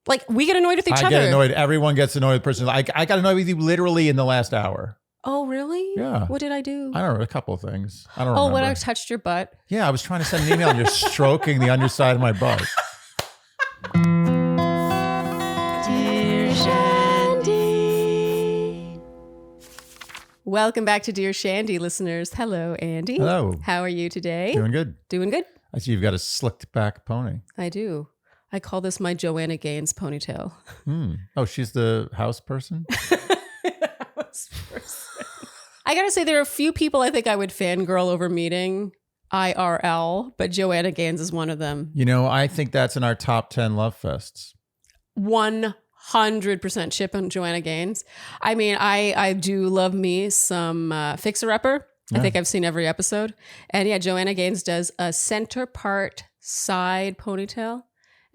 Like, we get annoyed with each other. I get annoyed. Everyone gets annoyed with the person. I got annoyed with you literally in the last hour. Oh, really? Yeah. What did I do? I don't know. A couple of things. I don't remember. Oh, when I touched your butt? Yeah, I was trying to send an email and you're stroking the underside of my butt. Dear Shandy. Welcome back to Dear Shandy, listeners. Hello, Andy. Hello. How are you today? Doing good. Doing good? I see you've got a slicked back pony. I do. I call this my Joanna Gaines ponytail. Oh, she's the house person? I gotta say, there are a few people I think I would fangirl over meeting IRL, but Joanna Gaines is one of them. You know, I think that's in our top 10 love fests. 100% chip on Joanna Gaines. I mean, I do love me some Fixer Upper. Yeah. I think I've seen every episode. And yeah, Joanna Gaines does a center part side ponytail.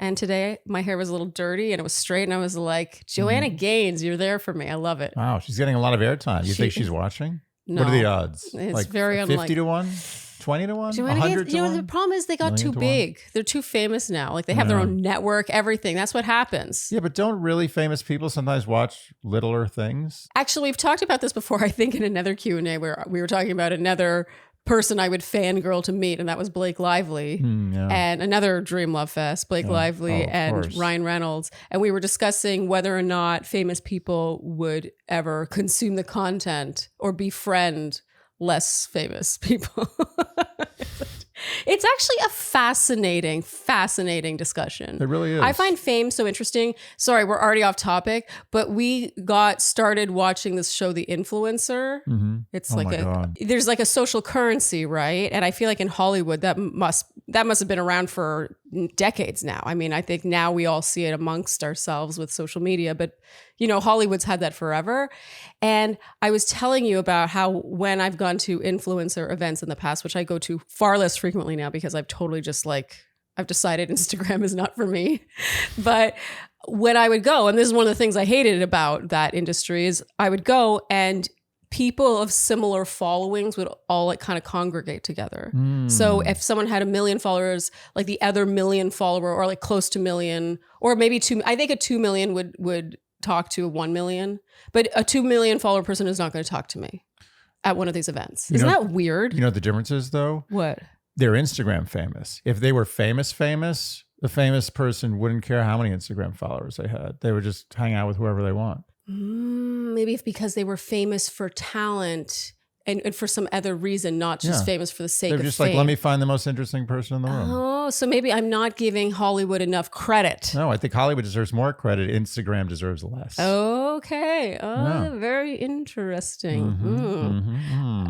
And today my hair was a little dirty and it was straight. And I was like, Joanna Gaines, you're there for me. I love it. Wow. She's getting a lot of airtime. You think she's watching? No. What are the odds? It's like very 50 unlikely. to 1? 20 to 1? Joanna 100 Gaines, to 1? the problem is they got too big. They're too famous now. Like they have their own network, everything. That's what happens. Yeah, but don't really famous people sometimes watch littler things? Actually, we've talked about this before, I think, in another Q&A where we were talking about another person I would fangirl to meet, and that was Blake Lively. And another Dream Love Fest, Blake Lively and Ryan Reynolds. And we were discussing whether or not famous people would ever consume the content or befriend less famous people. It's actually a fascinating discussion. It really is. I find fame so interesting. Sorry, we're already off topic, but we got started watching this show, The Influencer. It's there's like a social currency, right? And I feel like in Hollywood, that must have been around for decades now. I mean, I think now we all see it amongst ourselves with social media, but you know, Hollywood's had that forever. And I was telling you about how when I've gone to influencer events in the past, which I go to far less frequently now because I've totally just I've decided Instagram is not for me. But when I would go, and this is one of the things I hated about that industry, is I would go and people of similar followings would all kind of congregate together. So if someone had 1 million followers, like the other 1 million follower or like close to 1 million, or maybe 2, I think a 2 million would talk to a 1 million, but a 2 million follower person is not going to talk to me at one of these events. Isn't that weird? You know what the difference is though? What? They're Instagram famous. If they were famous, the famous person wouldn't care how many Instagram followers they had. They would just hang out with whoever they want. Maybe it's because they were famous for talent and for some other reason, not just famous for the sake of fame. They're just like, let me find the most interesting person in the room. Oh, so maybe I'm not giving Hollywood enough credit. No, I think Hollywood deserves more credit. Instagram deserves less. Okay. Very interesting.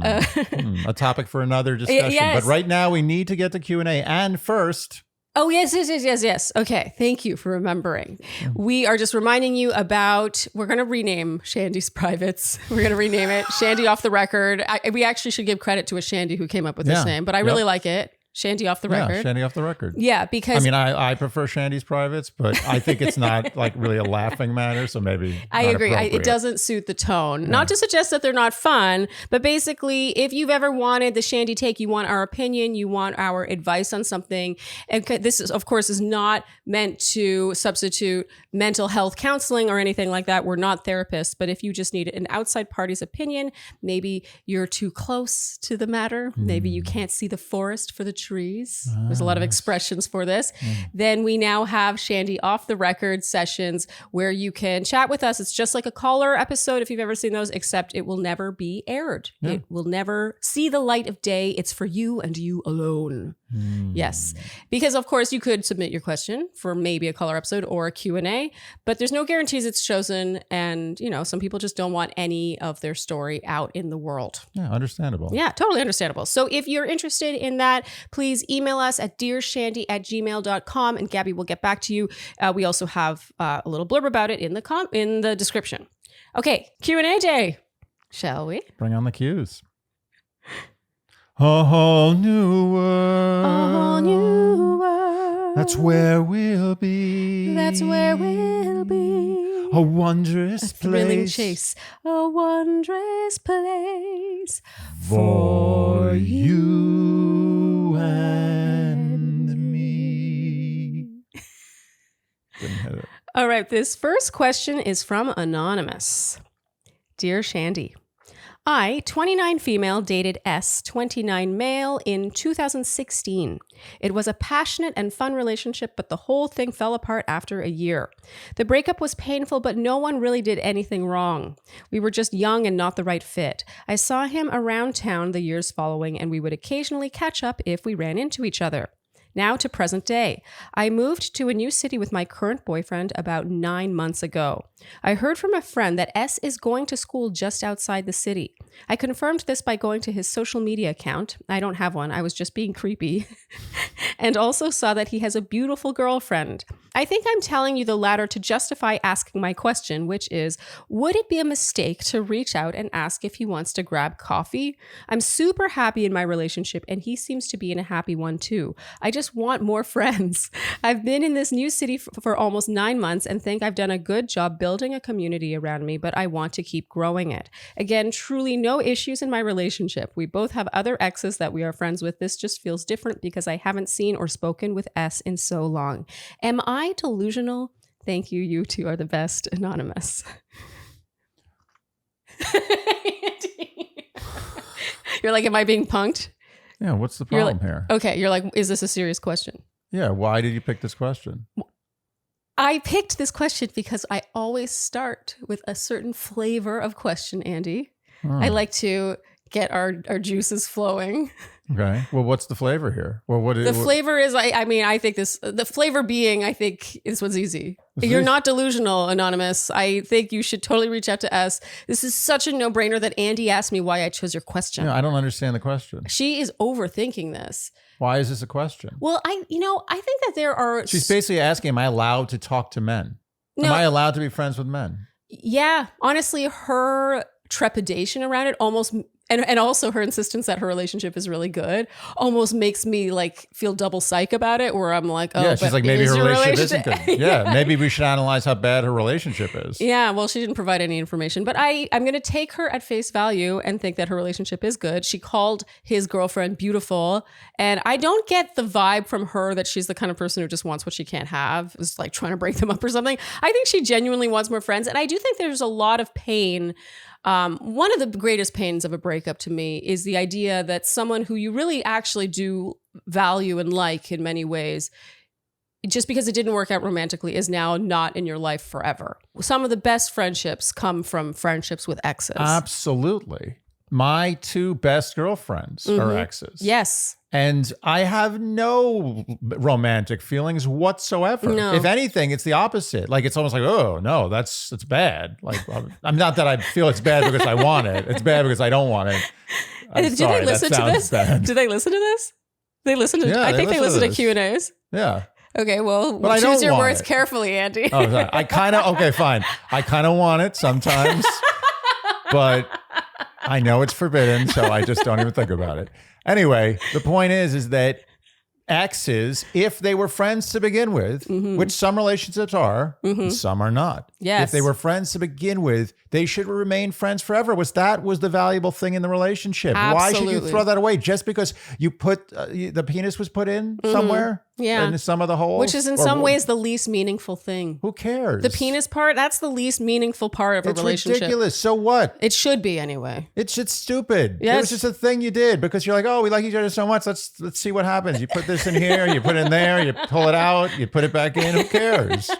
A topic for another discussion. Yes. But right now we need to get to Q&A. And first... Oh, yes. Okay. Thank you for remembering. We are just reminding you about, we're going to rename Shandy's Privates. We're going to rename it Shandy Off the Record. We actually should give credit to a Shandy who came up with this name, but I really like it. Shandy Off the Record. Yeah, Shandy Off the Record. Yeah, because... I mean, I prefer Shandy's Privates, but I think it's not like really a laughing matter, so maybe I agree. It doesn't suit the tone. Yeah. Not to suggest that they're not fun, but basically, if you've ever wanted the Shandy take, you want our opinion, you want our advice on something, and this is, of course, is not meant to substitute mental health counseling or anything like that. We're not therapists, but if you just need an outside party's opinion, maybe you're too close to the matter, maybe you can't see the forest for the trees. There's a lot of expressions for this. Then we now have Shandy Off the Record sessions where you can chat with us. It's just like a caller episode if you've ever seen those, except it will never be aired. It will never see the light of day. It's for you and you alone. Yes. Because of course you could submit your question for maybe a caller episode or a Q&A, but there's no guarantees it's chosen. And, you know, some people just don't want any of their story out in the world. Yeah, understandable. Yeah, totally understandable. So if you're interested in that, please email us at dearshandy@gmail.com and Gabby will get back to you. We also have a little blurb about it in the description. Okay, Q&A day, shall we? Bring on the cues. A whole new world. A whole new world. That's where we'll be. That's where we'll be. A wondrous place. A thrilling place. chase. A wondrous place. For you and me. Didn't hit it. All right. This first question is from Anonymous. Dear Shandy, I, 29 female, dated S, 29 male in 2016. It was a passionate and fun relationship, but the whole thing fell apart after a year. The breakup was painful, but no one really did anything wrong. We were just young and not the right fit. I saw him around town the years following, and we would occasionally catch up if we ran into each other. Now to present day. I moved to a new city with my current boyfriend about 9 months ago. I heard from a friend that S is going to school just outside the city. I confirmed this by going to his social media account. I don't have one. I was just being creepy. And also saw that he has a beautiful girlfriend. I think I'm telling you the latter to justify asking my question, which is, would it be a mistake to reach out and ask if he wants to grab coffee? I'm super happy in my relationship, and he seems to be in a happy one too. I just want more friends. I've been in this new city for almost 9 months and think I've done a good job building a community around me, but I want to keep growing it. Again, truly no issues in my relationship. We both have other exes that we are friends with. This just feels different because I haven't seen or spoken with S in so long. Am I delusional? Thank you. You two are the best. Anonymous. You're like, am I being punked? Yeah, what's the problem here? Okay, you're like, is this a serious question? Yeah, why did you pick this question? I picked this question because I always start with a certain flavor of question, Andy. I like to get our juices flowing. Okay. Well, what's the flavor here? Well, flavor is, I think the flavor being, I think this one's easy. You're not delusional, Anonymous. I think you should totally reach out to us. This is such a no-brainer that Andy asked me why I chose your question. Yeah, I don't understand the question. She is overthinking this. Why is this a question? Well, I think that there are... She's basically asking, am I allowed to talk to men? No. Am I allowed to be friends with men? Yeah. Honestly, her trepidation around it almost... And also her insistence that her relationship is really good almost makes me like feel double psych about it, where I'm like, oh, yeah, she's like, maybe her relationship isn't good. Yeah, maybe we should analyze how bad her relationship is. Yeah, well, she didn't provide any information, but I'm going to take her at face value and think that her relationship is good. She called his girlfriend beautiful, and I don't get the vibe from her that she's the kind of person who just wants what she can't have, is like trying to break them up or something. I think she genuinely wants more friends, and I do think there's a lot of pain. One of the greatest pains of a breakup to me is the idea that someone who you really actually do value and like in many ways, just because it didn't work out romantically, is now not in your life forever. Some of the best friendships come from friendships with exes. Absolutely. My 2 best girlfriends are exes. Yes. And I have no romantic feelings whatsoever. No. If anything, it's the opposite. Like, it's almost like, oh, no, that's bad. Like, I'm not that I feel it's bad because I want it. It's bad because I don't want it. Did they listen to this? Bad. Do they listen to this? They listen to. Yeah, I think they listen to Q&As. Yeah. Okay, well, choose your words carefully, Andy. Oh, sorry. Okay, fine. I kind of want it sometimes, but I know it's forbidden, so I just don't even think about it. Anyway, the point is that exes, if they were friends to begin with, which some relationships are, and some are not. Yes. If they were friends to begin with, they should remain friends forever. That was the valuable thing in the relationship. Absolutely. Why should you throw that away just because you put the penis was put in somewhere? Yeah. In some of the holes? Which is in some ways the least meaningful thing. Who cares? The penis part, that's the least meaningful part of a relationship. It's ridiculous. So what? It should be anyway. It's stupid. Yes. It was just a thing you did because you're like, oh, we like each other so much. Let's see what happens. You put this in here, you put it in there, you pull it out, you put it back in. Who cares?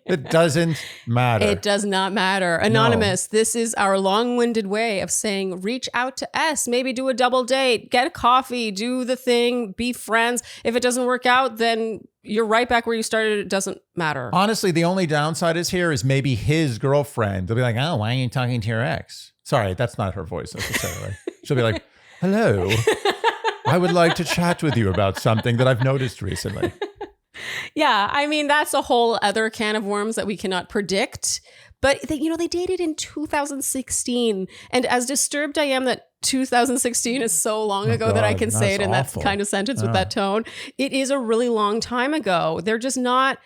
It doesn't matter. It does not matter. Anonymous, this is our long-winded way of saying reach out to S, maybe do a double date, get a coffee, do the thing, be friends. If it doesn't work out, then you're right back where you started. It doesn't matter. Honestly, the only downside is maybe his girlfriend. They'll be like, oh, why are you talking to your ex? Sorry, that's not her voice necessarily. She'll be like, hello, I would like to chat with you about something that I've noticed recently. Yeah, I mean, that's a whole other can of worms that we cannot predict. But they dated in 2016. And as disturbed I am that 2016 is so long ago that I can say it in that kind of sentence with that tone, it is a really long time ago. They're just not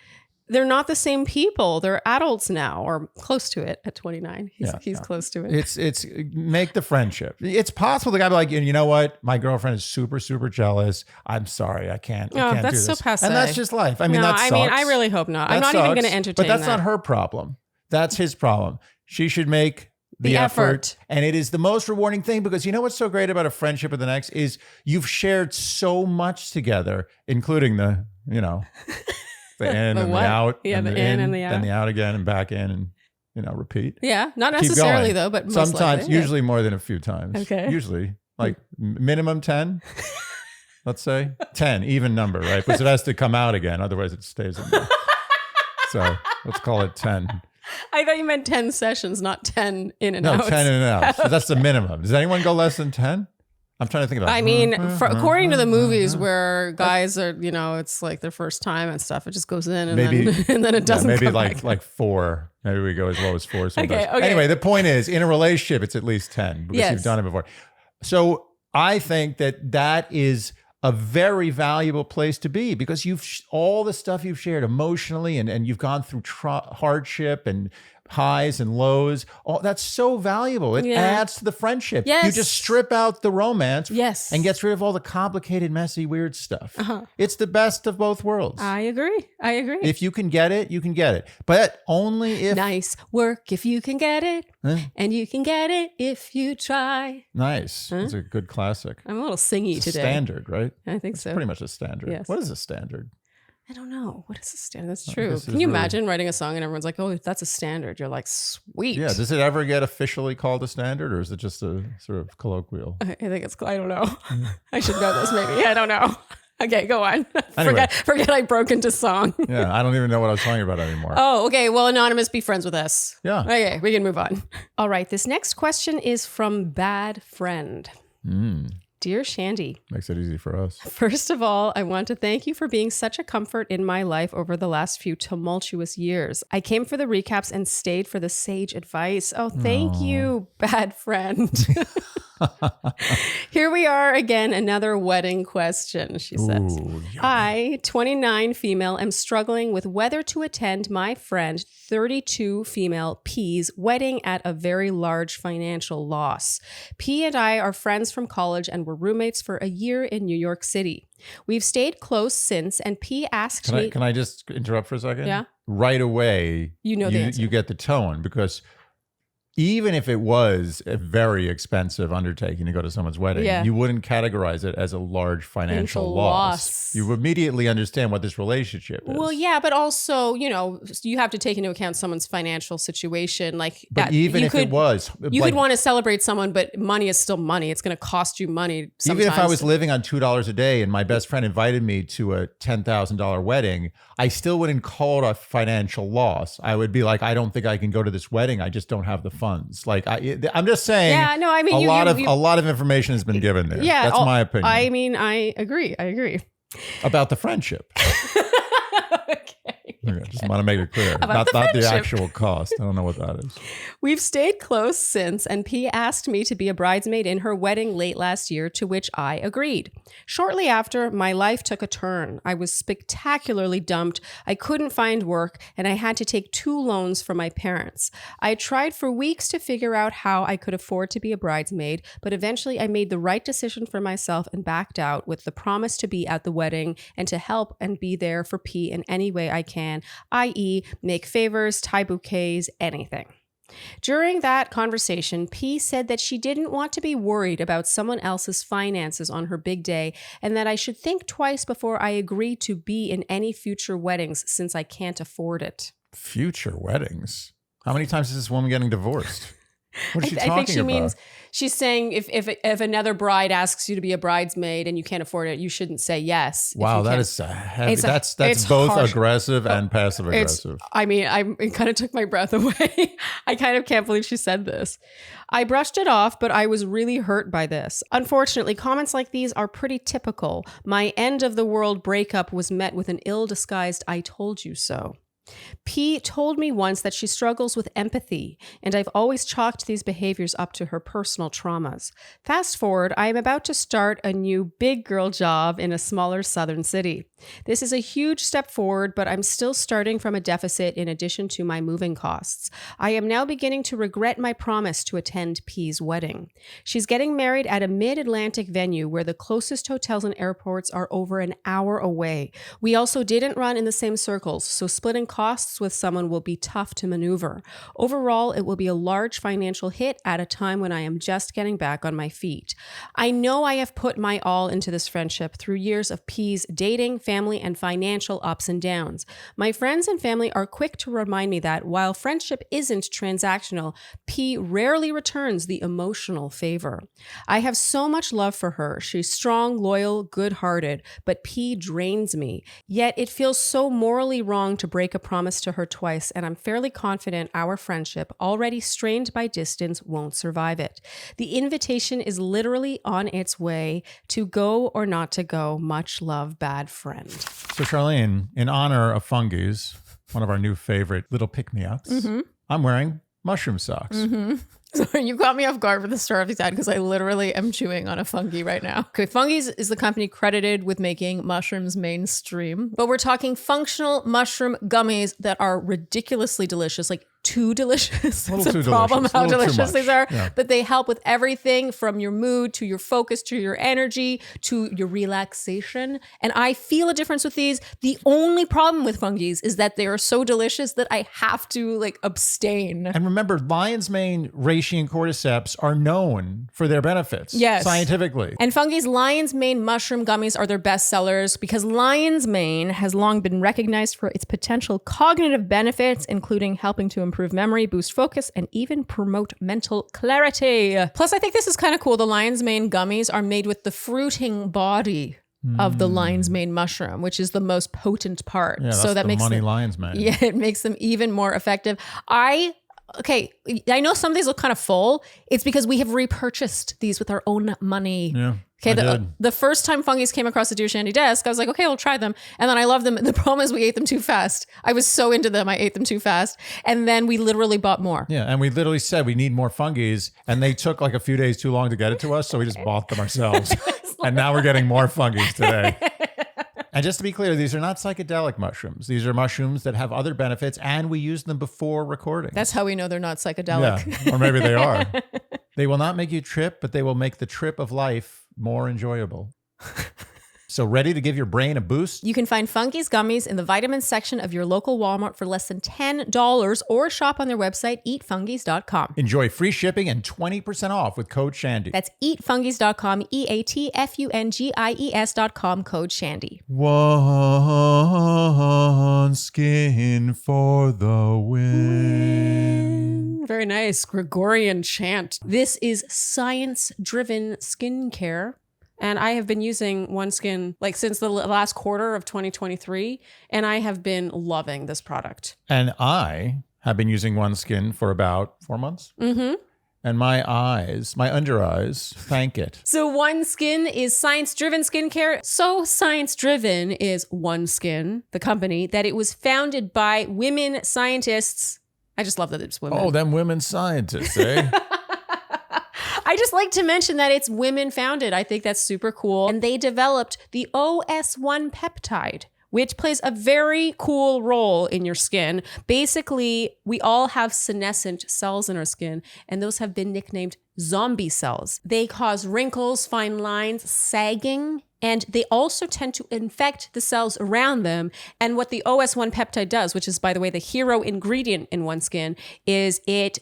they're not the same people. They're adults now, or close to it at 29. He's close to it. It's make the friendship. It's possible the guy be like, you know what? My girlfriend is super, super jealous. I'm sorry. I can't do this. That's so passé. And that's just life. I mean, that sucks. I really hope not. I'm not even going to entertain But that's not her problem. That's his problem. She should make the effort. And it is the most rewarding thing, because you know what's so great about a friendship with an ex is you've shared so much together, including the in and the out, and the in and the out, then the out again and back in, and repeat. Yeah, not necessarily though, but most sometimes, likely, usually more than a few times. Okay, usually like minimum 10. Let's say 10, even number, right? Because it has to come out again, otherwise it stays in there. So let's call it 10. I thought you meant 10 sessions, not 10 in and out. No, 10 in and out. So that's the minimum. Does anyone go less than 10? I'm trying to think about it. I mean, according to the movies where guys are, it's like their first time and stuff, it just goes in and then it doesn't maybe come like back. 4. Maybe we go as low as 4 sometimes. Okay. Anyway, the point is, in a relationship, it's at least 10 because you've done it before. So I think that is a very valuable place to be, because all the stuff you've shared emotionally and you've gone through hardship and highs and lows. Oh, that's so valuable. It adds to the friendship. Yes. You just strip out the romance Yes. and gets rid of all the complicated, messy, weird stuff. It's the best of both worlds. I agree. If you can get it, you can get it. But only if... Nice work if you can get it. And you can get it if you try. Nice. It's a good classic. I'm a little singy today. Standard, right? I think so. Pretty much a standard. Yes. What is a standard? I don't know. What is a standard? That's true. Can you imagine writing a song and everyone's like, oh, that's a standard? You're like, sweet. Yeah. Does it ever get officially called a standard, or is it just a sort of colloquial? I think it's, I don't know. I should know this maybe. I don't know. Okay, go on. Anyway. Forget I broke into song. Yeah, I don't even know what I was talking about anymore. Oh, okay. Well, Anonymous, be friends with us. Yeah. Okay, we can move on. All right. This next question is from Bad Friend. Dear Shandy. Makes it easy for us. First of all, I want to thank you for being such a comfort in my life over the last few tumultuous years. I came for the recaps and stayed for the sage advice. Oh, thank you, Bad Friend. Here we are again, another wedding question, she says. I, 29 female, am struggling with whether to attend my friend, 32 female, P's wedding at a very large financial loss. P and I are friends from college and were roommates for a year in New York City. We've stayed close since, and P asked me... Can I just interrupt for a second? Yeah. Right away, the answer. You get the tone, because even if it was a very expensive undertaking to go to someone's wedding, you wouldn't categorize it as a large financial loss. You immediately understand what this relationship is. Well, yeah, but also, you have to take into account someone's financial situation. Like, but even if it was, you could want to celebrate someone, but money is still money. It's going to cost you money. Sometimes. Even if I was living on $2 a day and my best friend invited me to a $10,000 wedding, I still wouldn't call it a financial loss. I would be like, I don't think I can go to this wedding. I just don't have the funds. Like I'm just saying. Yeah, no, I mean, a lot of information has been given there. Yeah, that's my opinion. I mean, I agree about the friendship. Okay, just want to make it clear. Not the actual cost. I don't know what that is. We've stayed close since, and P asked me to be a bridesmaid in her wedding late last year, to which I agreed. Shortly after, my life took a turn. I was spectacularly dumped. I couldn't find work, and I had to take 2 loans from my parents. I tried for weeks to figure out how I could afford to be a bridesmaid, but eventually I made the right decision for myself and backed out with the promise to be at the wedding and to help and be there for P in any way I can, i.e. make favors, tie bouquets, anything. During that conversation, P said that she didn't want to be worried about someone else's finances on her big day, and that I should think twice before I agreed to be in any future weddings since I can't afford it. Future weddings? How many times is this woman getting divorced? What is she talking about? I think she means, she's saying if another bride asks you to be a bridesmaid and you can't afford it, you shouldn't say yes. Wow, that is heavy. That's both harsh. Aggressive and passive aggressive. It kind of took my breath away. I kind of can't believe she said this. I brushed it off, but I was really hurt by this. Unfortunately, comments like these are pretty typical. My end of the world breakup was met with an ill-disguised "I told you so." P told me once that she struggles with empathy, and I've always chalked these behaviors up to her personal traumas. Fast forward, I am about to start a new big girl job in a smaller southern city. This is a huge step forward, but I'm still starting from a deficit in addition to my moving costs. I am now beginning to regret my promise to attend P's wedding. She's getting married at a mid-Atlantic venue where the closest hotels and airports are over an hour away. We also didn't run in the same circles, so splitting costs with someone will be tough to maneuver. Overall, it will be a large financial hit at a time when I am just getting back on my feet. I know I have put my all into this friendship through years of P's dating, family, and financial ups and downs. My friends and family are quick to remind me that while friendship isn't transactional, P rarely returns the emotional favor. I have so much love for her. She's strong, loyal, good-hearted, but P drains me. Yet it feels so morally wrong to break a promise to her twice, and I'm fairly confident our friendship, already strained by distance, won't survive it. The invitation is literally on its way. To go or not to go, much love, bad friend. So Charlene, in honor of fungies, one of our new favorite little pick-me-ups, I'm wearing mushroom socks. Sorry, you caught me off guard with the start of the ad because I literally am chewing on a fungi right now. Okay, Fungies is the company credited with making mushrooms mainstream, but we're talking functional mushroom gummies that are ridiculously delicious, like too delicious. It's a problem how delicious these are, but they help with everything from your mood to your focus to your energy to your relaxation. And I feel a difference with these. The only problem with Fungies is that they are so delicious that I have to like abstain. And remember, lion's mane, reishi, and cordyceps are known for their benefits scientifically. And Fungi's lion's mane mushroom gummies are their best sellers because lion's mane has long been recognized for its potential cognitive benefits, including helping to improve memory, boost focus, and even promote mental clarity. Plus, I think this is kind of cool. The lion's mane gummies are made with the fruiting body of the lion's mane mushroom, which is the most potent part. Yeah, so that makes money lion's mane. Yeah, it makes them even more effective. Okay, I know some of these look kind of full. It's because we have repurchased these with our own money. Yeah. Okay, the first time Fungies came across the Dear Shandy desk, I was like, okay, I'll try them. And then I love them. The problem is we ate them too fast. I was so into them, I ate them too fast. And then we literally bought more. Yeah, and we literally said we need more Fungies, and they took like a few days too long to get it to us, so we just bought them ourselves. And now we're getting more Fungies today. And just to be clear, these are not psychedelic mushrooms. These are mushrooms that have other benefits, and we use them before recording. That's how we know they're not psychedelic. Yeah, or maybe they are. They will not make you trip, but they will make the trip of life more enjoyable. So ready to give your brain a boost? You can find Fungies gummies in the vitamins section of your local Walmart for less than $10 or shop on their website, eatfungies.com. Enjoy free shipping and 20% off with code Shandy. That's eatfungies.com, EATFUNGIES.com, code Shandy. One skin for the win. Very nice. Gregorian chant. This is science-driven skincare. And I have been using OneSkin like since the last quarter of 2023, and I have been loving this product. And I have been using OneSkin for about 4 months. And my eyes, my under eyes, thank it. So OneSkin is science-driven skincare. So science-driven is OneSkin, the company, that it was founded by women scientists. I just love that it's women. Oh, them women scientists, eh? I just like to mention that it's women founded. I think that's super cool. And they developed the OS1 peptide, which plays a very cool role in your skin. Basically, we all have senescent cells in our skin, and those have been nicknamed zombie cells. They cause wrinkles, fine lines, sagging, and they also tend to infect the cells around them. And what the OS1 peptide does, which is, by the way, the hero ingredient in OneSkin, is it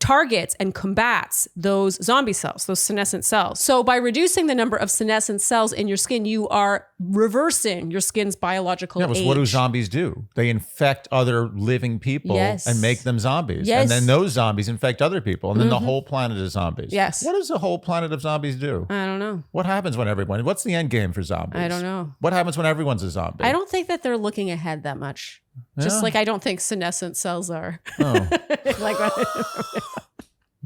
targets and combats those zombie cells, those senescent cells. So by reducing the number of senescent cells in your skin, you are reversing your skin's biological age. What do zombies do? They infect other living people and make them zombies. And then those zombies infect other people. And then the whole planet is zombies. Yes. What does the whole planet of zombies do? I don't know. What happens when what's the end game for zombies? I don't know. What happens when everyone's a zombie? I don't think that they're looking ahead that much. Just like I don't think senescent cells are. Oh. like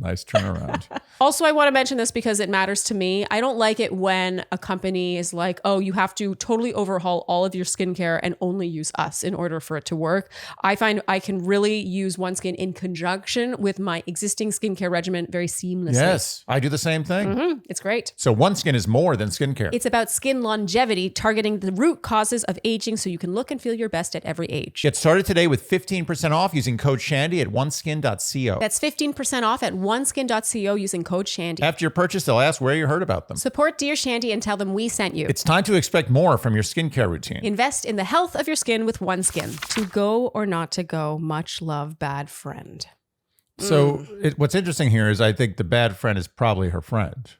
Nice turnaround. Also, I want to mention this because it matters to me. I don't like it when a company is like, oh, you have to totally overhaul all of your skincare and only use us in order for it to work. I find I can really use OneSkin in conjunction with my existing skincare regimen very seamlessly. Yes, I do the same thing. Mm-hmm. It's great. So OneSkin is more than skincare. It's about skin longevity, targeting the root causes of aging so you can look and feel your best at every age. Get started today with 15% off using code Shandy at oneskin.co. That's 15% off at oneskin.co using code Shandy. After your purchase, they'll ask where you heard about them. Support Dear Shandy and tell them we sent you. It's time to expect more from your skincare routine. Invest in the health of your skin with OneSkin. To go or not to go, much love, bad friend. So what's interesting here is I think the bad friend is probably her friend.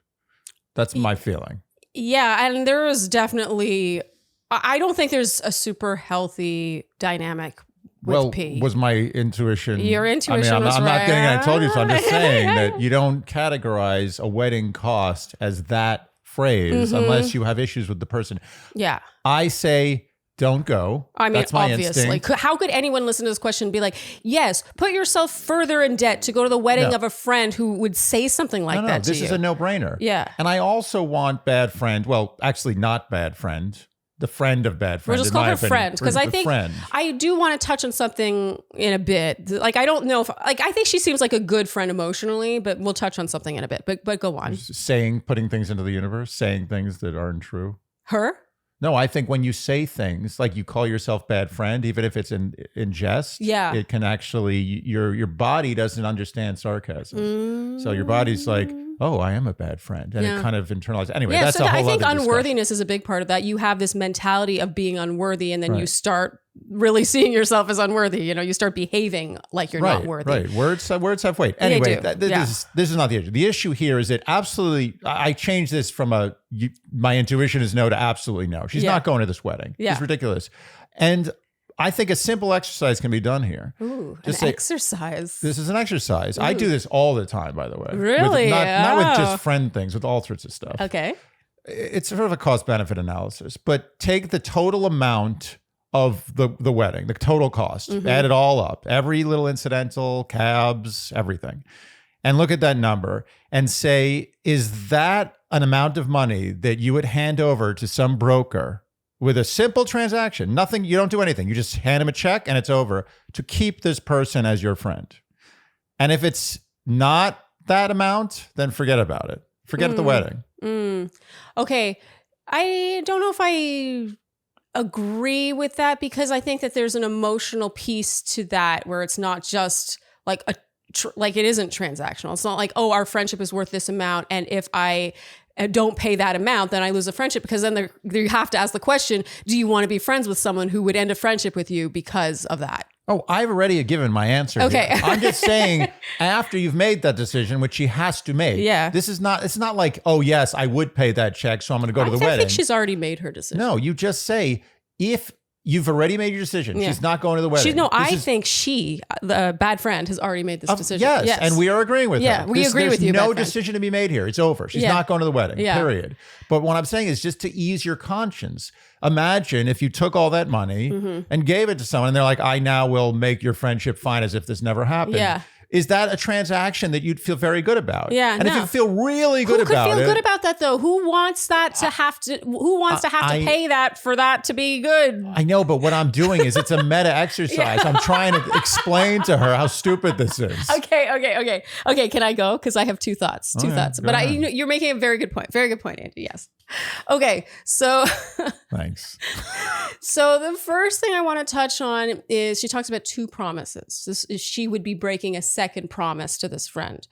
That's my feeling. Yeah, and there is definitely, I don't think there's a super healthy dynamic with P. Was my intuition. Your intuition I'm was not right. getting it. I told you so. I'm just saying that you don't categorize a wedding cost as that phrase unless you have issues with the person. Yeah. I say don't go. I mean, that's my obviously. instinct. How could anyone listen to this question and be like, yes, put yourself further in debt to go to the wedding of a friend who would say something like that to you? This is a no-brainer. Yeah. And I also want bad friend, well, actually not bad friend, the friend of bad friend. We'll just call her friend, because I think I do want to touch on something in a bit. Like, I don't know if, like, I think she seems like a good friend emotionally, but we'll touch on something in a bit. But go on. Putting things into the universe, saying things that aren't true. Her? No, I think when you say things like you call yourself bad friend, even if it's in jest, it can actually, your body doesn't understand sarcasm. So your body's like, oh, I am a bad friend. And it kind of internalizes. Anyway, that's a whole other discussion. I think unworthiness is a big part of that. You have this mentality of being unworthy, and then you start really seeing yourself as unworthy. You know, you start behaving like you're not worthy. Right. Words have weight. Anyway, this is not the issue. The issue here is that absolutely, I changed this from my intuition is no to absolutely no. She's not going to this wedding. It's ridiculous. And I think a simple exercise can be done here. Ooh, just an exercise. This is an exercise. Ooh. I do this all the time, by the way. Really? Not with just friend things, with all sorts of stuff. Okay. It's sort of a cost-benefit analysis, but take the total amount of the wedding, the total cost, add it all up, every little incidental, cabs, everything, and look at that number and say, is that an amount of money that you would hand over to some broker with a simple transaction? Nothing, you don't do anything. You just hand him a check and it's over, to keep this person as your friend. And if it's not that amount, then forget about it. Forget the wedding. Okay. I don't know if I agree with that, because I think that there's an emotional piece to that where it's not just like like it isn't transactional. It's not like, oh, our friendship is worth this amount, and if I don't pay that amount, then I lose a friendship. Because then you have to ask the question, do you want to be friends with someone who would end a friendship with you because of that? Oh, I've already given my answer. Okay. I'm just saying, after you've made that decision, which she has to make. Yeah. It's not like, oh yes, I would pay that check, so I'm going to go to the wedding. I think she's already made her decision. No, you just say, if you've already made your decision, she's not going to the wedding. I think she, the bad friend, has already made this decision. Yes, and we are agreeing with her. Yeah, we agree with you. There's no decision to be made here. It's over. She's not going to the wedding, period. But what I'm saying is, just to ease your conscience, imagine if you took all that money and gave it to someone and they're like, I now will make your friendship fine as if this never happened. Yeah. Is that a transaction that you'd feel very good about? Yeah. And if you feel really good about it. Who could feel good about that though? Who wants that to have to, who wants to have to pay that for that to be good? I know, but what I'm doing is it's a meta exercise. I'm trying to explain to her how stupid this is. Okay. Can I go? Because I have two thoughts. But you're making a very good point. Very good point, Andy. Yes. Okay. So thanks. So the first thing I want to touch on is she talks about two promises. She would be breaking a second promise to this friend.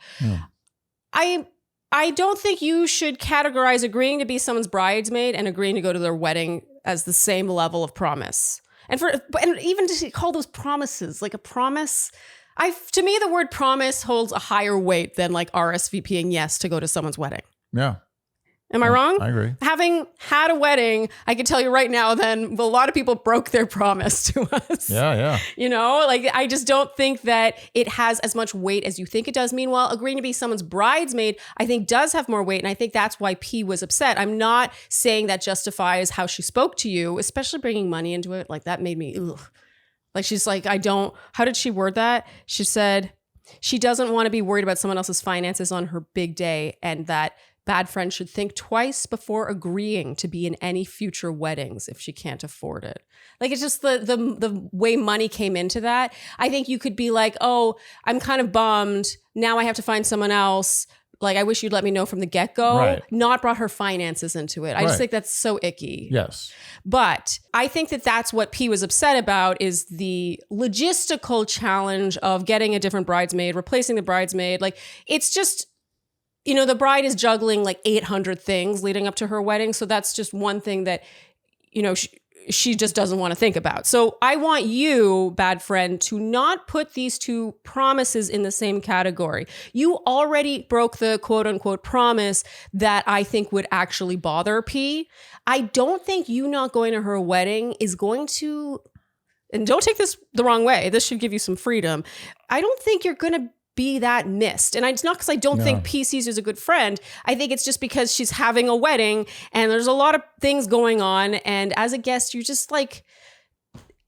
I don't think you should categorize agreeing to be someone's bridesmaid and agreeing to go to their wedding as the same level of promise. And even to call those promises like a promise, to me the word promise holds a higher weight than like RSVPing yes to go to someone's wedding. Yeah. Am I wrong? I agree. Having had a wedding, I can tell you right now, then a lot of people broke their promise to us. Yeah. You know, like I just don't think that it has as much weight as you think it does. Meanwhile, agreeing to be someone's bridesmaid, I think does have more weight. And I think that's why P was upset. I'm not saying that justifies how she spoke to you, especially bringing money into it. Like that made me, ugh. Like she's like, how did she word that? She said, She doesn't want to be worried about someone else's finances on her big day, and that bad friend should think twice before agreeing to be in any future weddings if she can't afford it. Like, it's just the way money came into that. I think you could be like, oh, I'm kind of bummed. Now I have to find someone else. Like, I wish you'd let me know from the get-go. Right. Not brought her finances into it. I just think that's so icky. Yes. But I think that that's what P was upset about, is the logistical challenge of getting a different bridesmaid, replacing the bridesmaid. Like, it's just, you know, the bride is juggling like 800 things leading up to her wedding. So that's just one thing that, you know, she just doesn't want to think about. So I want you, bad friend, to not put these two promises in the same category. You already broke the quote unquote promise that I think would actually bother P. I don't think you not going to her wedding is going to, and don't take this the wrong way, this should give you some freedom. I don't think you're going to be that missed. And it's not because I don't think P sees you as a good friend. I think it's just because she's having a wedding and there's a lot of things going on. And as a guest, you just like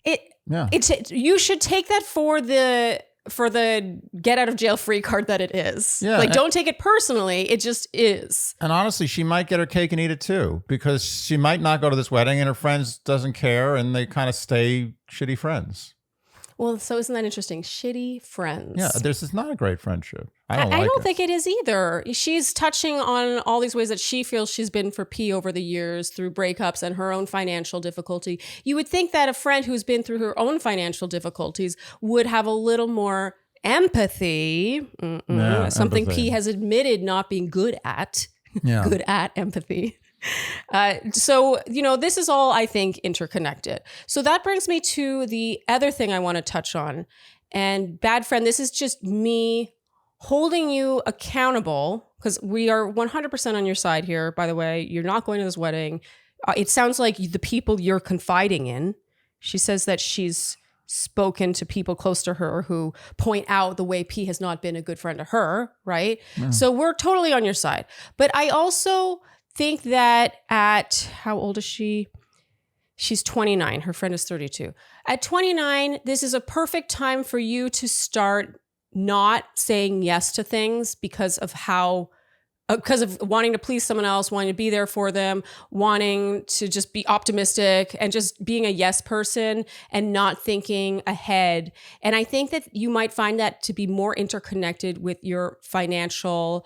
it. Yeah. You should take that for the get out of jail free card that it is. Yeah. Like, don't take it personally. It just is. And honestly, she might get her cake and eat it too, because she might not go to this wedding and her friends doesn't care and they kind of stay shitty friends. Well, so isn't that interesting? Shitty friends. Yeah, this is not a great friendship. I don't think it is either. She's touching on all these ways that she feels she's been for P over the years through breakups and her own financial difficulty. You would think that a friend who's been through her own financial difficulties would have a little more empathy. Something empathy. P has admitted not being good at. Yeah. Good at empathy. So, you know, this is all, I think, interconnected. So that brings me to the other thing I want to touch on. And bad friend, this is just me holding you accountable, because we are 100% on your side here. By the way, you're not going to this wedding. It sounds like the people you're confiding in. She says that she's spoken to people close to her who point out the way P has not been a good friend to her, right? Yeah. So we're totally on your side. But I also think that at, how old is she? She's 29. Her friend is 32. At 29, this is a perfect time for you to start not saying yes to things because of wanting to please someone else, wanting to be there for them, wanting to just be optimistic and just being a yes person and not thinking ahead. And I think that you might find that to be more interconnected with your financial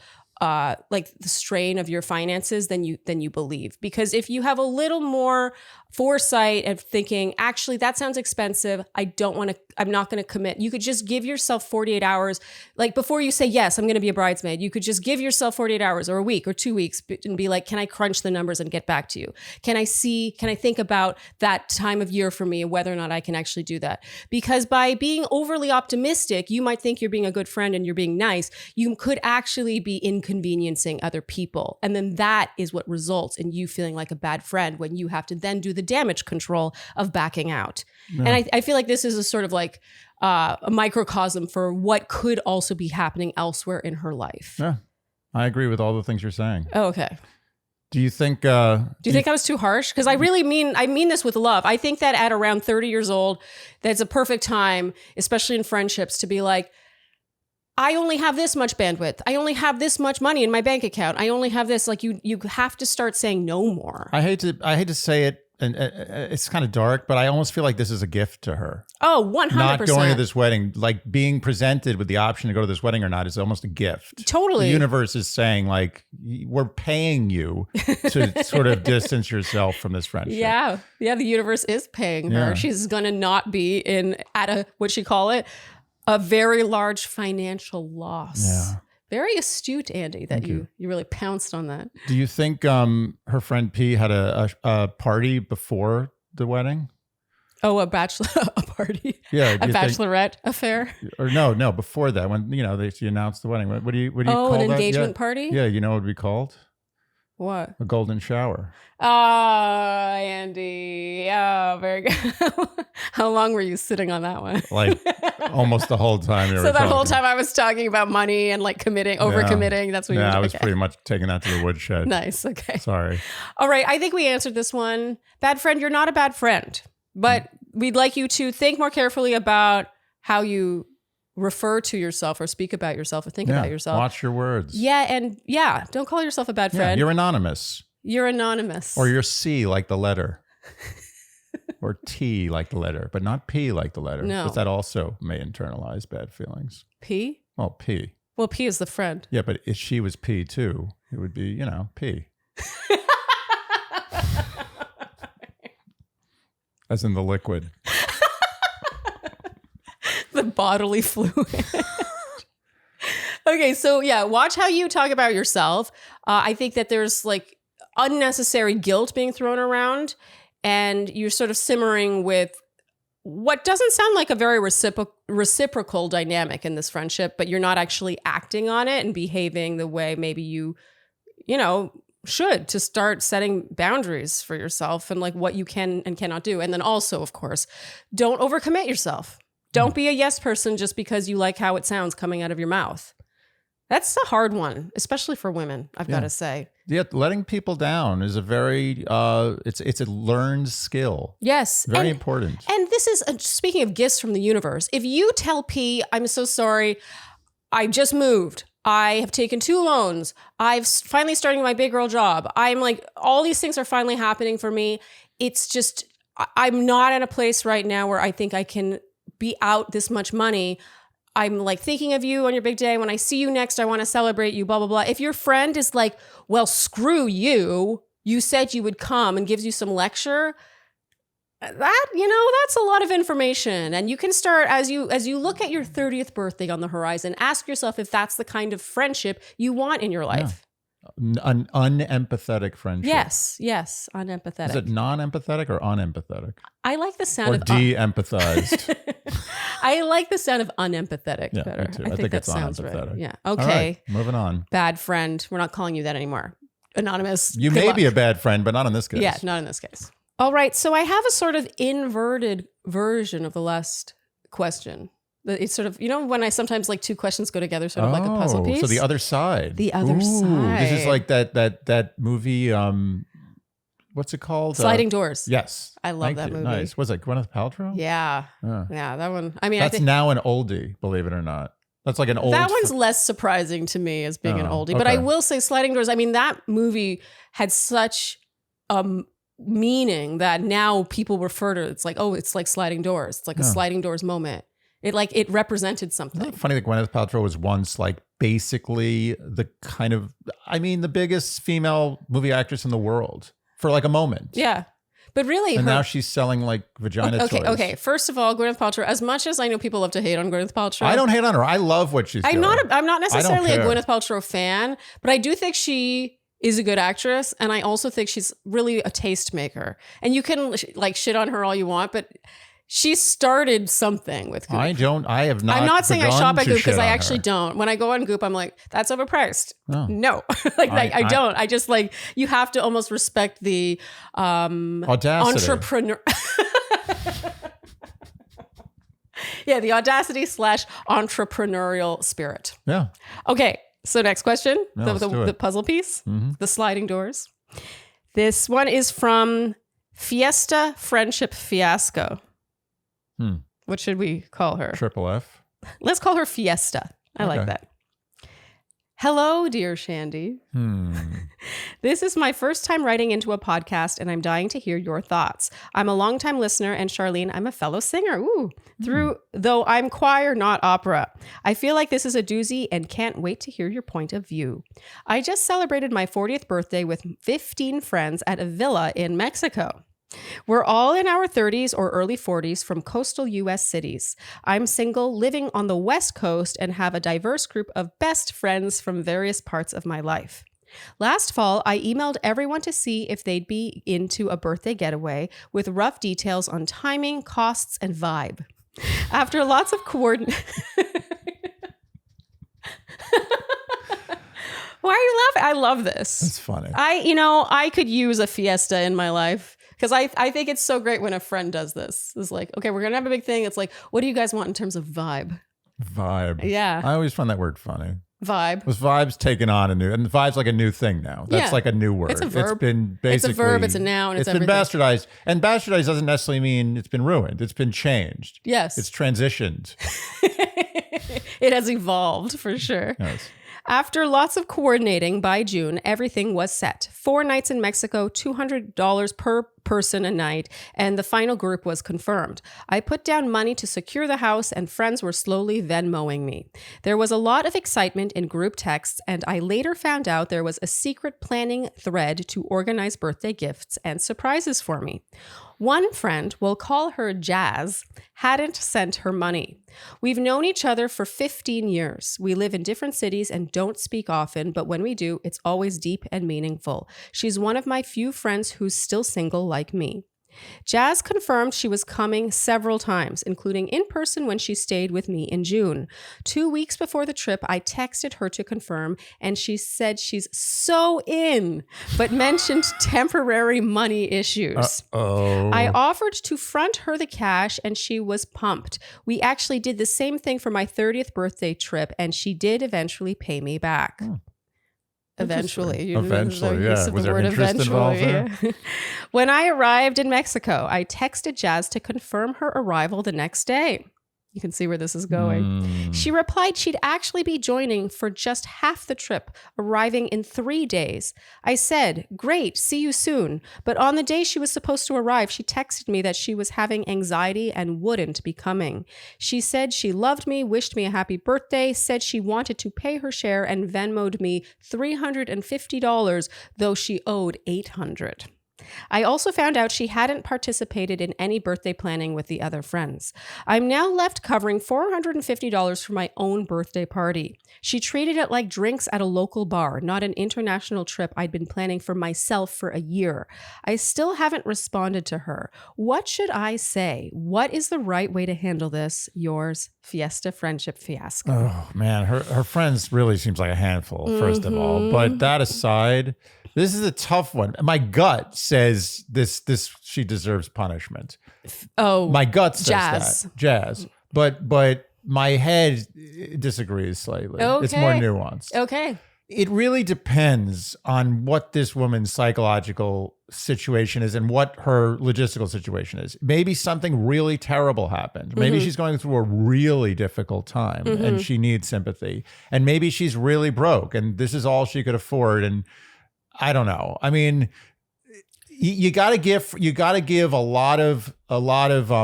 like the strain of your finances than you believe. Because if you have a little more foresight of thinking, actually, that sounds expensive, I'm not going to commit. You could just give yourself 48 hours. Like, before you say, yes, I'm going to be a bridesmaid, you could just give yourself 48 hours or a week or 2 weeks and be like, can I crunch the numbers and get back to you? Can I think about that time of year for me and whether or not I can actually do that? Because by being overly optimistic, you might think you're being a good friend and you're being nice. You could actually be inconveniencing other people. And then that is what results in you feeling like a bad friend when you have to then do the damage control of backing out. No. And I feel like this is a sort of like a microcosm for what could also be happening elsewhere in her life. Yeah, I agree with all the things you're saying. Oh, okay. Do you think? Do you think I was too harsh? Because I mean this with love. I think that at around 30 years old, that's a perfect time, especially in friendships, to be like, I only have this much bandwidth. I only have this much money in my bank account. I only have this. Like, you have to start saying no more. I hate to say it, and it's kind of dark, but I almost feel like this is a gift to her. Oh, 100%. Not going to this wedding, like being presented with the option to go to this wedding or not, is almost a gift. Totally. The universe is saying, like, we're paying you to sort of distance yourself from this friendship. Yeah. Yeah, the universe is paying her. Yeah. She's going to not be at a, what'd she call it? A very large financial loss. Yeah. Very astute, Andy, that you really pounced on that. Do you think her friend P had a party before the wedding? Oh, a party? Yeah. A bachelorette affair? Or no, before that, when, she announced the wedding. What do you call that? Oh, an engagement party? Yeah, you know what it would be called? What? A golden shower. Andy. Oh, very good. How long were you sitting on that one? Like almost the whole time. So that whole time I was talking about money and like overcommitting. That's what you were doing. I was pretty much taking that to the woodshed. Nice. Okay. Sorry. All right. I think we answered this one. Bad friend, you're not a bad friend, but we'd like you to think more carefully about how you refer to yourself or speak about yourself or think about yourself. Watch your words. Yeah. And don't call yourself a bad friend. You're anonymous. You're anonymous. Or you're C like the letter. Or T like the letter, but not P like the letter. No. Because that also may internalize bad feelings. P? Well, P. Well, P is the friend. Yeah, but if she was P too, it would be, P. As in the liquid. The bodily fluid. Okay, so watch how you talk about yourself. I think that there's like unnecessary guilt being thrown around, and you're sort of simmering with what doesn't sound like a very reciprocal dynamic in this friendship, but you're not actually acting on it and behaving the way maybe you should, to start setting boundaries for yourself and like what you can and cannot do. And then also, of course, don't overcommit yourself. Don't be a yes person just because you like how it sounds coming out of your mouth. That's a hard one, especially for women, I've got to say. Yeah, letting people down is a very, it's a learned skill. Yes. Very important. And this is, speaking of gifts from the universe, if you tell P, I'm so sorry, I just moved, I have taken 2 loans, I've finally starting my big girl job, I'm like, all these things are finally happening for me. It's just, I'm not in a place right now where I think I can be out this much money. I'm like thinking of you on your big day. When I see you next, I want to celebrate you, blah, blah, blah. If your friend is like, well, screw you, you said you would come, and gives you some lecture, that's a lot of information. And you can start, as you look at your 30th birthday on the horizon, ask yourself if that's the kind of friendship you want in your life. An unempathetic friendship. Yes, unempathetic. Is it non-empathetic or unempathetic? I like the sound of de-empathized. I like the sound of unempathetic better. Me too. I think that it's sounds unempathetic. right. Yeah. Okay. All right, moving on. Bad friend. We're not calling you that anymore. Anonymous. You may be a bad friend, but not in this case. Yeah, not in this case. All right. So I have a sort of inverted version of the last question. It's sort of, when I sometimes like 2 questions go together, sort of like a puzzle piece. So the other side. The other side. This is like that movie. What's it called? Sliding Doors. Yes. I love that movie. Nice. Was it Gwyneth Paltrow? Yeah. Yeah, that one. I mean, that's now an oldie, believe it or not. That's like an old. That one's less surprising to me as being an oldie. But I will say Sliding Doors, I mean, that movie had such meaning that now people refer to it. It's like, oh, it's like Sliding Doors. It's like a Sliding Doors moment. It represented something. Isn't it funny that Gwyneth Paltrow was once like basically the kind of, the biggest female movie actress in the world for like a moment. Yeah. But really, and now she's selling like vagina toys. Okay. First of all, Gwyneth Paltrow, as much as I know people love to hate on Gwyneth Paltrow. I don't hate on her. I love what she's doing. I'm not necessarily a Gwyneth Paltrow fan, but I do think she is a good actress. And I also think she's really a tastemaker. And you can like shit on her all you want, but she started something with Goop. I have not. I'm not saying I shop at Goop because I actually her. don't. When I go on Goop, I'm like, that's overpriced. Oh. No, I don't. I just like, you have to almost respect the audacity. Entrepreneur. Yeah, the audacity / entrepreneurial spirit. Yeah. Okay, so next question. Yeah, the puzzle piece, the sliding doors. This one is from Fiesta Friendship Fiasco. What should we call her? Triple F. Let's call her Fiesta. I like that. Hello, dear Shandy. This is my first time writing into a podcast, and I'm dying to hear your thoughts. I'm a longtime listener, and Charlene, I'm a fellow singer. Though I'm choir, not opera. I feel like this is a doozy and can't wait to hear your point of view. I just celebrated my 40th birthday with 15 friends at a villa in Mexico. We're all in our 30s or early 40s from coastal U.S. cities. I'm single, living on the West Coast, and have a diverse group of best friends from various parts of my life. Last fall, I emailed everyone to see if they'd be into a birthday getaway with rough details on timing, costs, and vibe. After lots of coordination... Why are you laughing? I love this. It's funny. I could use a fiesta in my life. Because I think it's so great when a friend does this. It's like, okay, we're going to have a big thing. It's like, what do you guys want in terms of vibe? Vibe. Yeah. I always find that word funny. Vibe. Was vibes taken on and vibe's like a new thing now. That's like a new word. It's a verb. It's been basically. It's a verb. It's a noun. It's been bastardized. And bastardized doesn't necessarily mean it's been ruined. It's been changed. Yes. It's transitioned. It has evolved for sure. Yes. After lots of coordinating, by June, everything was set. 4 nights in Mexico, $200 per person a night, and the final group was confirmed. I put down money to secure the house, and friends were slowly Venmoing me. There was a lot of excitement in group texts, and I later found out there was a secret planning thread to organize birthday gifts and surprises for me. One friend, we'll call her Jazz, hadn't sent her money. We've known each other for 15 years. We live in different cities and don't speak often, but when we do, it's always deep and meaningful. She's one of my few friends who's still single like me. Jazz confirmed she was coming several times, including in person when she stayed with me in June. 2 weeks before the trip, I texted her to confirm, and she said she's so in, but mentioned temporary money issues. I offered to front her the cash, and she was pumped. We actually did the same thing for my 30th birthday trip, and she did eventually pay me back. Eventually. Eventually, yeah. Was there interest involved there? Yeah. When I arrived in Mexico, I texted Jazz to confirm her arrival the next day. You can see where this is going. She replied she'd actually be joining for just half the trip, arriving in 3 days. I said, great, see you soon. But on the day she was supposed to arrive, she texted me that she was having anxiety and wouldn't be coming. She said she loved me, wished me a happy birthday, said she wanted to pay her share, and Venmo'd me $350, though she owed $800. I also found out she hadn't participated in any birthday planning with the other friends. I'm now left covering $450 for my own birthday party. She treated it like drinks at a local bar, not an international trip I'd been planning for myself for a year. I still haven't responded to her. What should I say? What is the right way to handle this? Yours, Fiesta Friendship Fiasco. Oh, man. Her friends really seems like a handful, first of all. But that aside, this is a tough one. My gut says this she deserves punishment. Oh, my gut says Jazz. that. Jazz. But my head disagrees slightly. Okay. It's more nuanced. Okay. It really depends on what this woman's psychological situation is and what her logistical situation is. Maybe something really terrible happened. Maybe she's going through a really difficult time and she needs sympathy. And maybe she's really broke and this is all she could afford. And I don't know. I mean, you got to give a lot of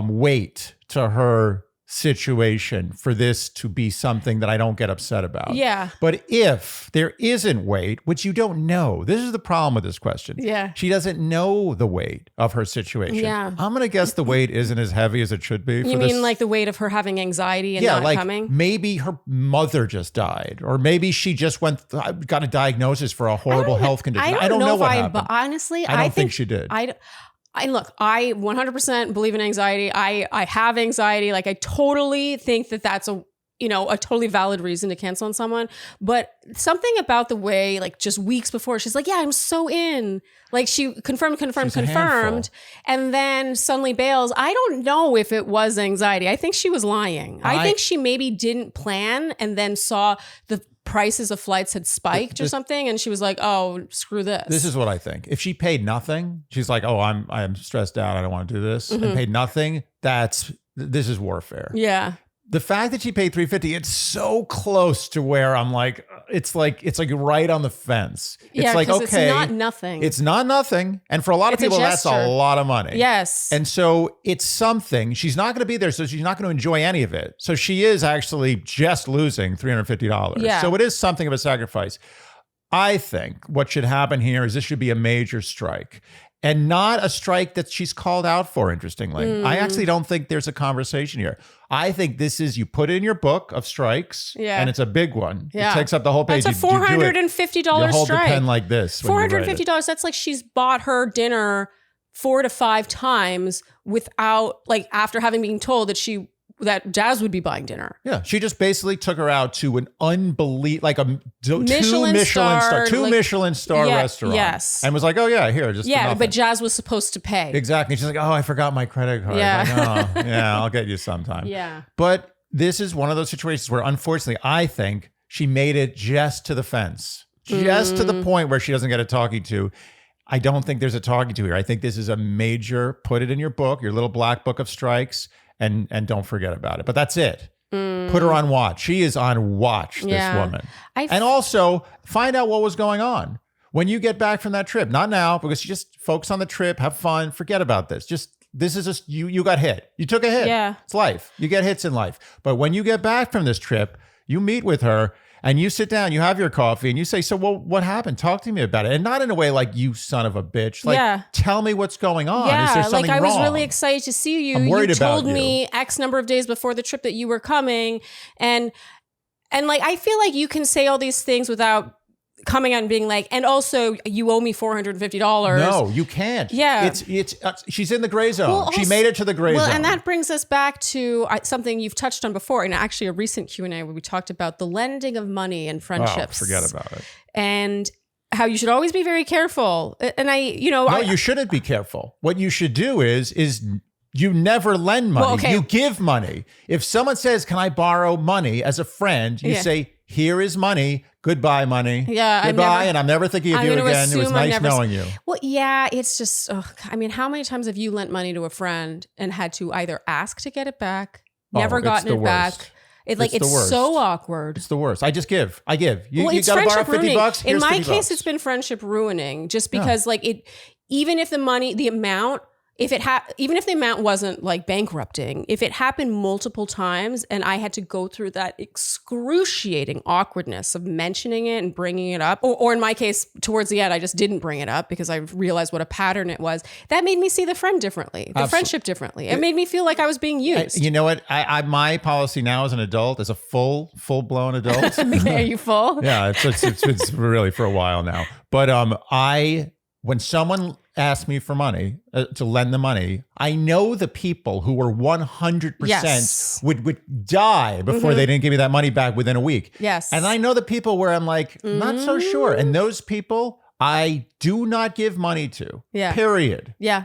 weight to her situation for this to be something that I don't get upset about. Yeah. But if there isn't weight, which you don't know, this is the problem with this question. Yeah. She doesn't know the weight of her situation. Yeah. I'm going to guess the weight isn't as heavy as it should be. You mean like the weight of her having anxiety and not coming? Maybe her mother just died, or maybe she just got a diagnosis for a horrible health condition. I don't know what happened. But honestly, I don't think she did. I 100% believe in anxiety. I have anxiety. Like I totally think that that's a totally valid reason to cancel on someone. But something about the way, like just weeks before, she's like, yeah, I'm so in. Like she confirmed, and then suddenly bails. I don't know if it was anxiety. I think she was lying. I think she maybe didn't plan and then saw the prices of flights had spiked or something, and she was like, oh, screw this. This is what I think. If she paid nothing, she's like, oh, I'm stressed out, I don't want to do this, and paid nothing, this is warfare. Yeah. The fact that she paid $350, it's so close to where I'm like, it's like right on the fence. It's like, okay, it's not nothing. It's not nothing. And for a lot of people, that's a lot of money. Yes. And so it's something. She's not going to be there, so she's not going to enjoy any of it. So she is actually just losing $350. Yeah. So it is something of a sacrifice. I think what should happen here is this should be a major strike. And not a strike that she's called out for, interestingly. I actually don't think there's a conversation here. I think this is, you put it in your book of strikes, and it's a big one. It takes up the whole page. That's a $450 strike. You hold the pen like this. $450, that's like she's bought her dinner 4 to 5 times without, like, after having been told that Jazz would be buying dinner. Yeah, she just basically took her out to an unbelievable, like two Michelin star restaurant. Yes, and was like, oh yeah, here, just but Jazz was supposed to pay. Exactly. She's like, oh, I forgot my credit card. Yeah, like, oh, yeah, I'll get you sometime. Yeah, but this is one of those situations where, unfortunately, I think she made it just to the fence, just to the point where she doesn't get a talking to. I don't think there's a talking to here. I think this is a major, put it in your book, your little black book of strikes, and don't forget about it. But that's it. Put her on watch. She is on watch, this woman. And also find out what was going on when you get back from that trip. Not now, because you just focus on the trip, have fun, forget about this. This is just, you got hit. You took a hit. Yeah. It's life. You get hits in life. But when you get back from this trip, you meet with her and you sit down, you have your coffee and you say, so what happened? Talk to me about it. And not in a way like, you son of a bitch. Like, tell me what's going on. Yeah, is there something like I was wrong? really excited to see you. I'm worried you told about me X number of days before the trip that you were coming. And like, I feel like you can say all these things without coming out and being like, and also you owe me $450. No, you can't. Yeah. It's she's in the gray zone. Well, she made it to the gray zone. And that brings us back to something you've touched on before, and actually a recent Q&A where we talked about the lending of money in friendships. Oh, forget about it. And how you should always be very careful. And No, you shouldn't be careful. What you should do is you never lend money. Well, okay. You give money. If someone says, can I borrow money as a friend? You say, here is money. Goodbye, money. Yeah. Goodbye. And I'm never thinking of you again. It was nice knowing you. Well, yeah, it's just, I mean, how many times have you lent money to a friend and had to either ask to get it back, never gotten it back? It's so awkward. It's the worst. I just give. I give. You it's got to borrow friendship $50. ruining. In my $50. case, it's been friendship ruining just because even if the amount, even if the amount wasn't like bankrupting, if it happened multiple times and I had to go through that excruciating awkwardness of mentioning it and bringing it up, or in my case, towards the end, I just didn't bring it up because I realized what a pattern it was. That made me see the friend differently, the friendship differently. It made me feel like I was being used. You know what? My policy now as an adult, as a full-blown adult. Are you full? Yeah, it's really for a while now. But when someone asks me for money, to lend the money, I know the people who were 100% would die before they didn't give me that money back within a week. Yes. And I know the people where I'm like, not so sure. And those people, I do not give money to. Yeah. Period. Yeah.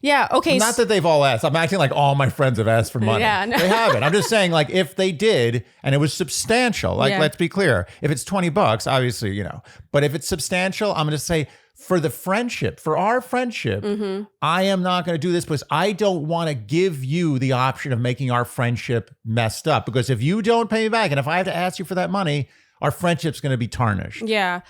Yeah. Okay. Not that they've all asked. I'm acting like all my friends have asked for money. Yeah, no. They haven't. I'm just saying, like, if they did and it was substantial, like, let's be clear. If it's $20, obviously, but if it's substantial, I'm going to say, for the friendship, for our friendship, I am not going to do this because I don't want to give you the option of making our friendship messed up. Because if you don't pay me back and if I have to ask you for that money, our friendship's going to be tarnished. Yeah.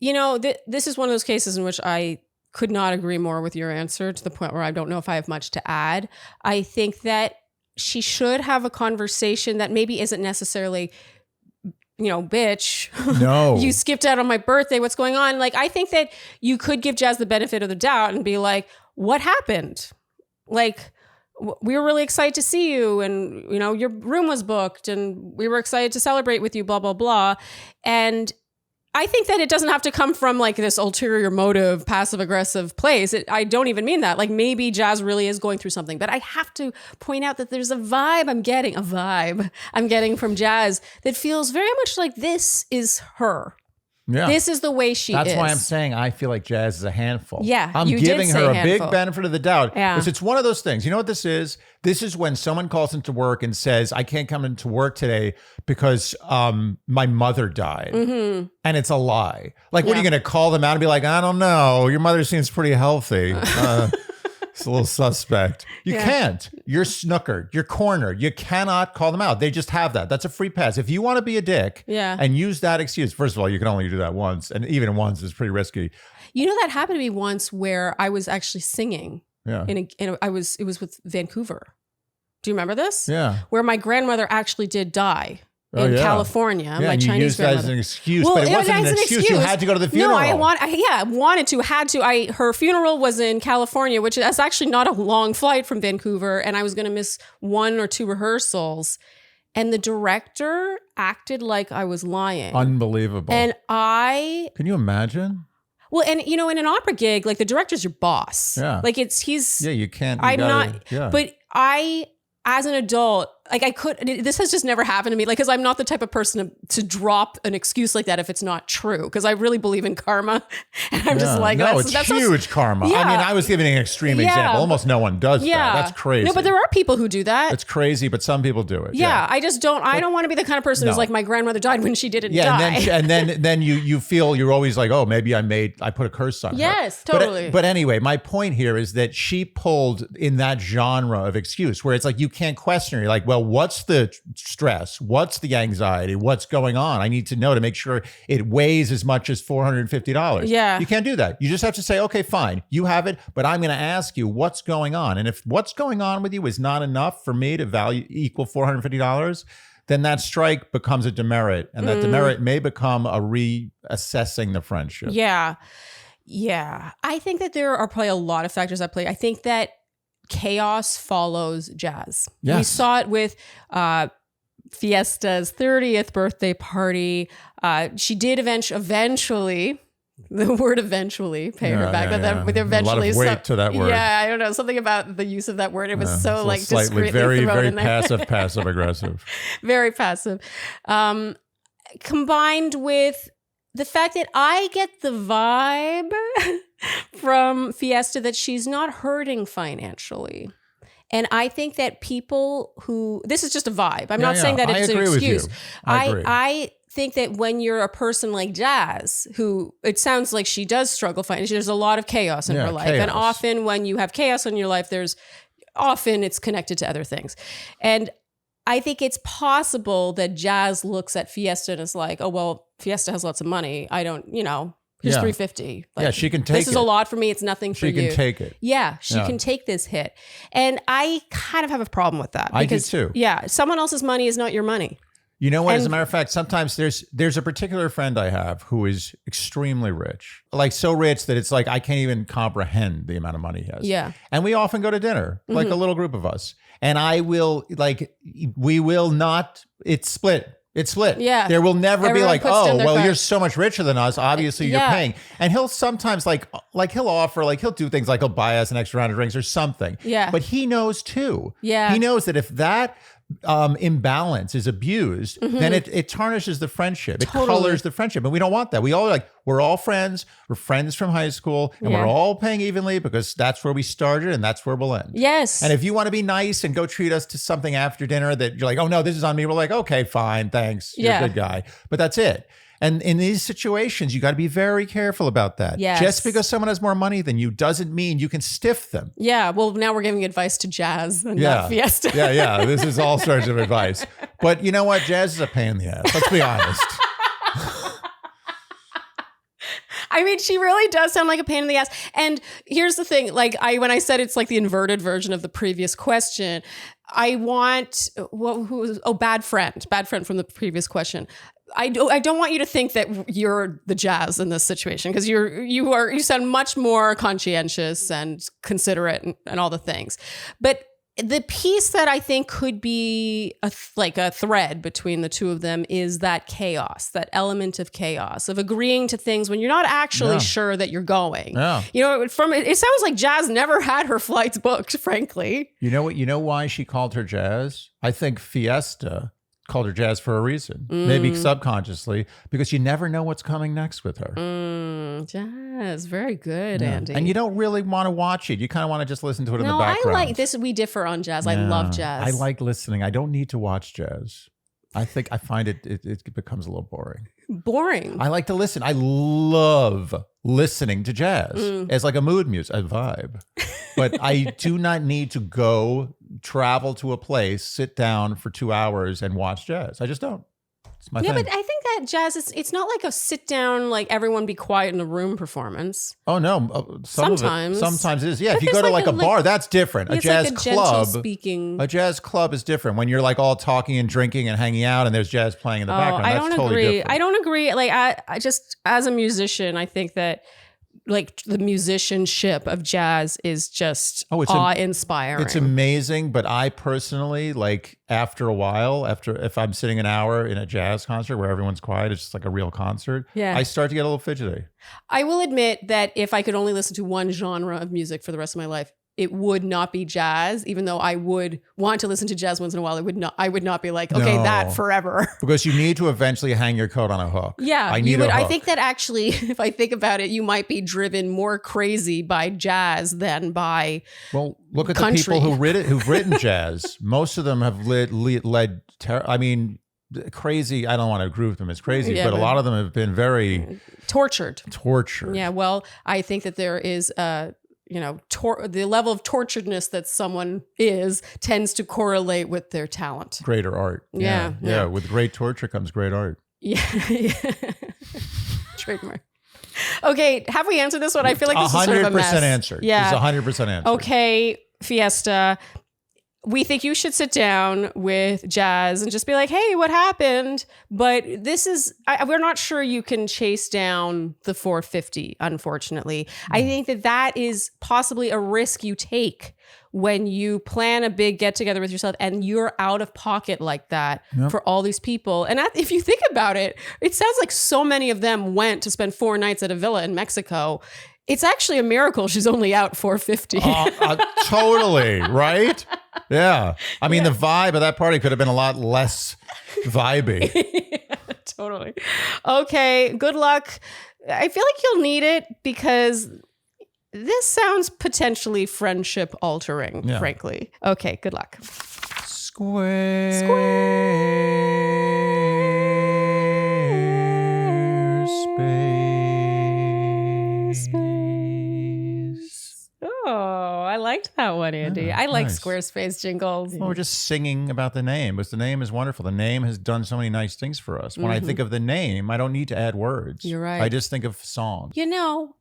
This is one of those cases in which I could not agree more with your answer, to the point where I don't know if I have much to add. I think that she should have a conversation that maybe isn't necessarily, bitch, no, you skipped out on my birthday. What's going on? Like, I think that you could give Jazz the benefit of the doubt and be like, what happened? Like, we were really excited to see you, and, your room was booked and we were excited to celebrate with you, blah, blah, blah. And I think that it doesn't have to come from like this ulterior motive, passive aggressive place. I don't even mean that. Like, maybe Jazz really is going through something, but I have to point out that there's a vibe I'm getting from Jazz that feels very much like this is her. Yeah. This is the way she is. That's why I'm saying I feel like Jazz is a handful. Yeah, I'm you giving did say her a handful. big benefit of the doubt. Yeah. Because it's one of those things. You know what this is? This is when someone calls into work and says, I can't come into work today because my mother died. Mm-hmm. And it's a lie. Like, what are you going to call them out and be like, I don't know. Your mother seems pretty healthy. It's a little suspect. You can't. You're snookered. You're cornered. You cannot call them out. They just have that. That's a free pass. If you want to be a dick and use that excuse, first of all, you can only do that once. And even once is pretty risky. That happened to me once where I was actually singing. Yeah. It was with Vancouver. Do you remember this? Yeah. Where my grandmother actually did die. In California, my Chinese Chinese used grandmother. that as an excuse, but it wasn't an excuse. You had to go to the funeral. No, wanted to, had to. Her funeral was in California, which is actually not a long flight from Vancouver, and I was going to miss 1 or 2 rehearsals. And the director acted like I was lying. Unbelievable. And can you imagine? Well, and in an opera gig, like, the director's your boss. Yeah. Like, he's. Yeah, you can't. But I, as an adult, like this has just never happened to me. Like, cause I'm not the type of person to drop an excuse like that if it's not true. Cause I really believe in karma. And I'm just like, no, it's huge karma. Yeah. I mean, I was giving an extreme example. Almost no one does that. That's crazy. No, but there are people who do that. It's crazy, but some people do it. Yeah. I just don't, I don't want to be the kind of person who's like, my grandmother died when she didn't die. And then you feel you're always like, oh, maybe I put a curse on her. Yes, totally. But anyway, my point here is that she pulled in that genre of excuse where it's like, you can't question her. You're like, well, what's the stress? What's the anxiety? What's going on? I need to know to make sure it weighs as much as $450. Yeah. You can't do that. You just have to say, okay, fine, you have it, but I'm going to ask you what's going on. And if what's going on with you is not enough for me to equal $450, then that strike becomes a demerit. And that demerit may become a reassessing the friendship. Yeah. Yeah. I think that there are probably a lot of factors at play. I think that chaos follows jazz. Yes. We saw it with Fiesta's 30th birthday party. She did eventually, the word eventually, pay her back. With eventually, a lot of weight to that word. Yeah, I don't know, something about the use of that word. It was so like slightly very passive aggressive. Very passive. Combined with the fact that I get the vibe from Fiesta that she's not hurting financially. And I think that people this is just a vibe. I'm not saying that it's an excuse. I think that when you're a person like Jazz, who it sounds like she does struggle financially, there's a lot of chaos in her life. Chaos. And often when you have chaos in your life, it's connected to other things. And I think it's possible that Jazz looks at Fiesta and is like, oh, well, Fiesta has lots of money. I don't, here's $350. Like, she can take it. This is a lot for me. It's nothing for you. She can take it. Yeah, she can take this hit. And I kind of have a problem with that. I do too. Yeah, someone else's money is not your money. You know what? As a matter of fact, sometimes there's a particular friend I have who is extremely rich, like so rich that it's like I can't even comprehend the amount of money he has. Yeah. And we often go to dinner, like a little group of us. And we will not, it's split. It's split. Yeah. There will never Everyone be like, puts oh, well, you're so much richer than us. Obviously, you're paying. And he'll sometimes like he'll offer, like he'll do things like he'll buy us an extra round of drinks or something. Yeah. But he knows too. Yeah. He knows that if that imbalance is abused, then it tarnishes the friendship. It colors the friendship. And we don't want that. We're all friends. We're friends from high school and we're all paying evenly because that's where we started and that's where we'll end. Yes. And if you want to be nice and go treat us to something after dinner that you're like, oh no, this is on me. We're like, okay, fine. Thanks. You're a good guy. But that's it. And in these situations, you got to be very careful about that. Yes. Just because someone has more money than you doesn't mean you can stiff them. Yeah. Well, now we're giving advice to Jazz and not Fiesta. Yeah. This is all sorts of advice. But you know what? Jazz is a pain in the ass. Let's be honest. I mean, she really does sound like a pain in the ass. And here's the thing, like when I said it's like the inverted version of the previous question, I want bad friend from the previous question. I don't want you to think that you're the Jazz in this situation because you sound much more conscientious and considerate and all the things. But the piece that I think could be a thread between the two of them is that chaos, that element of chaos, of agreeing to things when you're not actually sure that you're going. Yeah. It sounds like Jazz never had her flights booked, frankly. You know what? You know why she called her Jazz? I think Fiesta called her Jazz for a reason, maybe subconsciously, because you never know what's coming next with her. Jazz, very good, Andy. And you don't really want to watch it. You kind of want to just listen to it in the background. No, I like this. We differ on Jazz. I love Jazz. I like listening. I don't need to watch Jazz. I find it becomes a little boring. Boring. I like to listen. I love listening to jazz as like a mood music, a vibe. But I do not need to travel to a place, sit down for 2 hours and watch jazz. I just don't. It's my thing. But I think that jazz it's not like a sit down, like everyone be quiet in the room performance. Oh no, sometimes it is. Yeah, if you go to like a bar, that's different. A jazz club, speaking. A jazz club is different when you're like all talking and drinking and hanging out, and there's jazz playing in the background. I don't agree. I don't agree. Like I just as a musician, I think that like the musicianship of jazz is just awe-inspiring. It's amazing, but I personally, like after a while, if I'm sitting an hour in a jazz concert where everyone's quiet, it's just like a real concert, I start to get a little fidgety. I will admit that if I could only listen to one genre of music for the rest of my life, it would not be jazz, even though I would want to listen to jazz once in a while. I would not be like, okay, that forever. Because you need to eventually hang your coat on a hook. Yeah. I think that actually, if I think about it, you might be driven more crazy by jazz than by look at country. the people who've written jazz. Most of them have led crazy. I don't want to group them as crazy, but a lot of them have been very tortured. Yeah. Well, I think that there is the level of torturedness that someone tends to correlate with their talent. Greater art. Yeah. With great torture comes great art. Yeah. Trademark. Okay, have we answered this one? I feel like this is sort of a mess. 100% answered. Yeah. It's 100% answered. Okay, Fiesta. We think you should sit down with Jazz and just be like, hey, what happened? But we're not sure you can chase down the 450, unfortunately. I think that is possibly a risk you take when you plan a big get together with yourself and you're out of pocket like that for all these people. And if you think about it, it sounds like so many of them went to spend 4 nights at a villa in Mexico. It's actually a miracle she's only out 450. Totally, right? Yeah. I mean, the vibe of that party could have been a lot less vibey. Yeah, totally. Okay, good luck. I feel like you'll need it because this sounds potentially friendship altering, frankly. Okay, good luck. Squarespace. Oh, I liked that one, Andy. I like nice. Squarespace jingles. Well, we're just singing about the name, because the name is wonderful. The name has done so many nice things for us. When I think of the name, I don't need to add words. You're right. I just think of songs.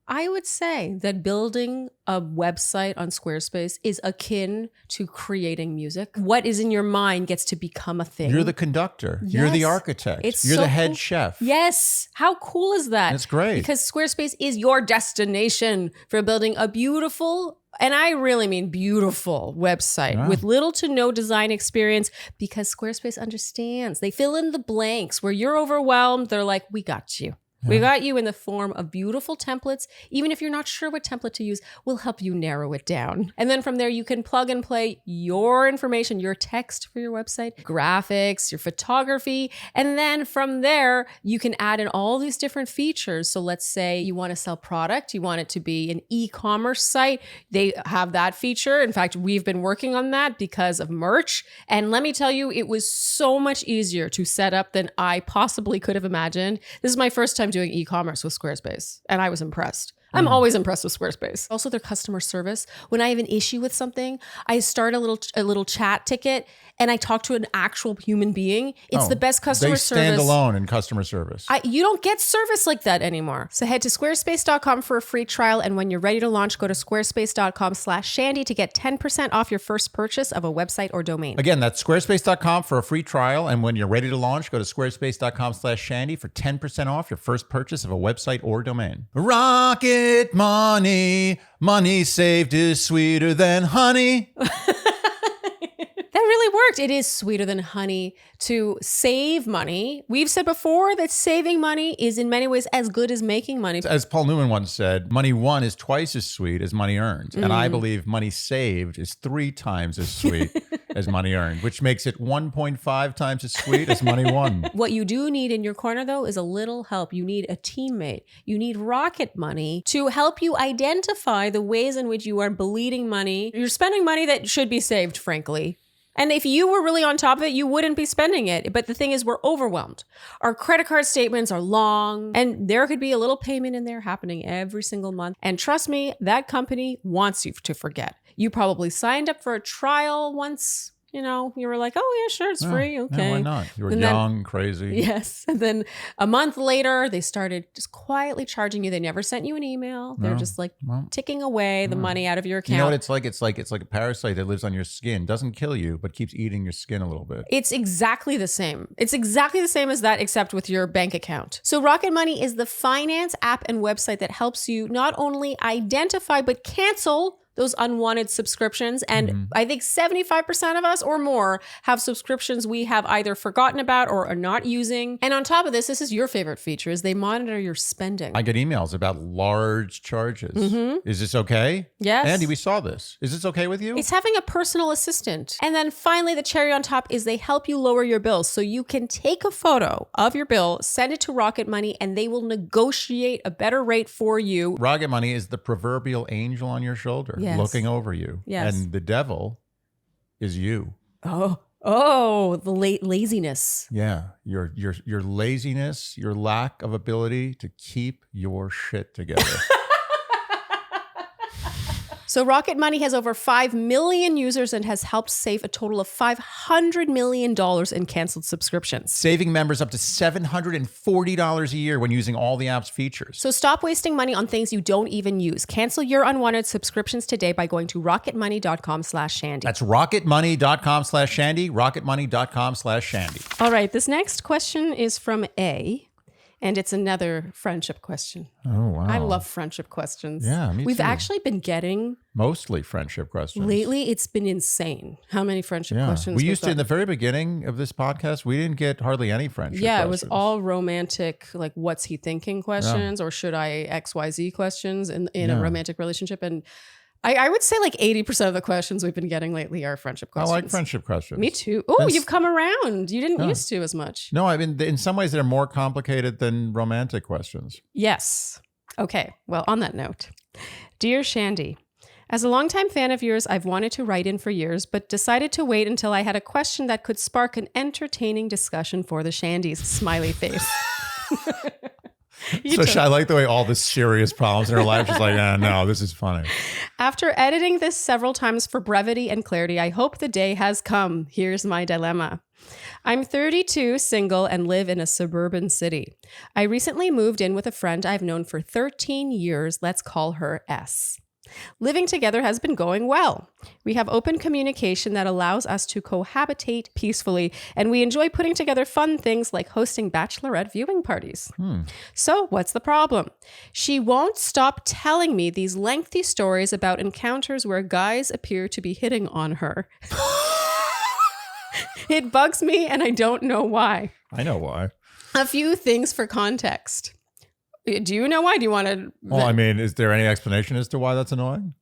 I would say that building a website on Squarespace is akin to creating music. What is in your mind gets to become a thing. You're the conductor. Yes. You're the architect. You're the head chef. Yes. How cool is that? It's great. Because Squarespace is your destination for building a beautiful, and I really mean beautiful, website with little to no design experience, because Squarespace understands. They fill in the blanks. Where you're overwhelmed, they're like, we got you. We got you in the form of beautiful templates. Even if you're not sure what template to use, we'll help you narrow it down. And then from there, you can plug and play your information, your text for your website, graphics, your photography. And then from there, you can add in all these different features. So let's say you want to sell product, you want it to be an e-commerce site. They have that feature. In fact, we've been working on that because of merch. And let me tell you, it was so much easier to set up than I possibly could have imagined. This is my first time doing e-commerce with Squarespace, and I was impressed. I'm always impressed with Squarespace. Also, their customer service. When I have an issue with something, I start a little chat ticket and I talk to an actual human being. It's the best customer service. They stand alone in customer service. You don't get service like that anymore. So head to squarespace.com for a free trial. And when you're ready to launch, go to squarespace.com/Shandy to get 10% off your first purchase of a website or domain. Again, that's squarespace.com for a free trial. And when you're ready to launch, go to squarespace.com/Shandy for 10% off your first purchase of a website or domain. Rocket money. Money saved is sweeter than honey. That really worked. It is sweeter than honey to save money. We've said before that saving money is in many ways as good as making money. As Paul Newman once said, money won is twice as sweet as money earned. And I believe money saved is 3 times as sweet as money earned, which makes it 1.5 times as sweet as money won. What you do need in your corner, though, is a little help. You need a teammate. You need Rocket Money to help you identify the ways in which you are bleeding money. You're spending money that should be saved, frankly. And if you were really on top of it, you wouldn't be spending it. But the thing is, we're overwhelmed. Our credit card statements are long, and there could be a little payment in there happening every single month. And trust me, that company wants you to forget. You probably signed up for a trial once. You were like, oh, yeah, sure, it's free. Okay. Yeah, why not? You were young, crazy. Yes. And then a month later, they started just quietly charging you. They never sent you an email. They're just like ticking away the money out of your account. You know what it's like? It's like a parasite that lives on your skin. Doesn't kill you, but keeps eating your skin a little bit. It's exactly the same. It's exactly the same as that, except with your bank account. So Rocket Money is the finance app and website that helps you not only identify, but cancel those unwanted subscriptions. And I think 75% of us or more have subscriptions we have either forgotten about or are not using. And on top of this is your favorite feature, is they monitor your spending. I get emails about large charges. Is this okay? Yes. Andy, we saw this. Is this okay with you? It's having a personal assistant. And then finally, the cherry on top is they help you lower your bills. So you can take a photo of your bill, send it to Rocket Money, and they will negotiate a better rate for you. Rocket Money is the proverbial angel on your shoulder, looking over you. Yes. And the devil is you. Oh, the laziness. Yeah. Your laziness, your lack of ability to keep your shit together. So Rocket Money has over 5 million users and has helped save a total of $500 million in canceled subscriptions. Saving members up to $740 a year when using all the app's features. So stop wasting money on things you don't even use. Cancel your unwanted subscriptions today by going to rocketmoney.com/Shandy. That's rocketmoney.com/Shandy, rocketmoney.com/Shandy. All right, this next question is from A. And it's another friendship question. Oh, wow. I love friendship questions. Yeah, me too. We've actually been getting... Mostly friendship questions. Lately, it's been insane how many friendship questions we used to, in the very beginning of this podcast, we didn't get hardly any friendship questions. It was all romantic, like, what's he thinking questions, or should I XYZ questions in a romantic relationship. And I would say like 80% of the questions we've been getting lately are friendship questions. I like friendship questions. Me too. Oh, you've come around. You didn't used to as much. No, I mean, in some ways they're more complicated than romantic questions. Yes. Okay. Well, on that note, Dear Shandy, as a longtime fan of yours, I've wanted to write in for years, but decided to wait until I had a question that could spark an entertaining discussion for the Shandies. Smiley face. I like the way all the serious problems in her life, she's like, no, this is funny. After editing this several times for brevity and clarity, I hope the day has come. Here's my dilemma. I'm 32, single, and live in a suburban city. I recently moved in with a friend I've known for 13 years. Let's call her S. Living together has been going well. We have open communication that allows us to cohabitate peacefully, and we enjoy putting together fun things like hosting bachelorette viewing parties. So what's the problem? She won't stop telling me these lengthy stories about encounters where guys appear to be hitting on her. It bugs me, and I don't know why. I know why. A few things for context. Do you know why? Do you want to... Well, I mean, is there any explanation as to why that's annoying?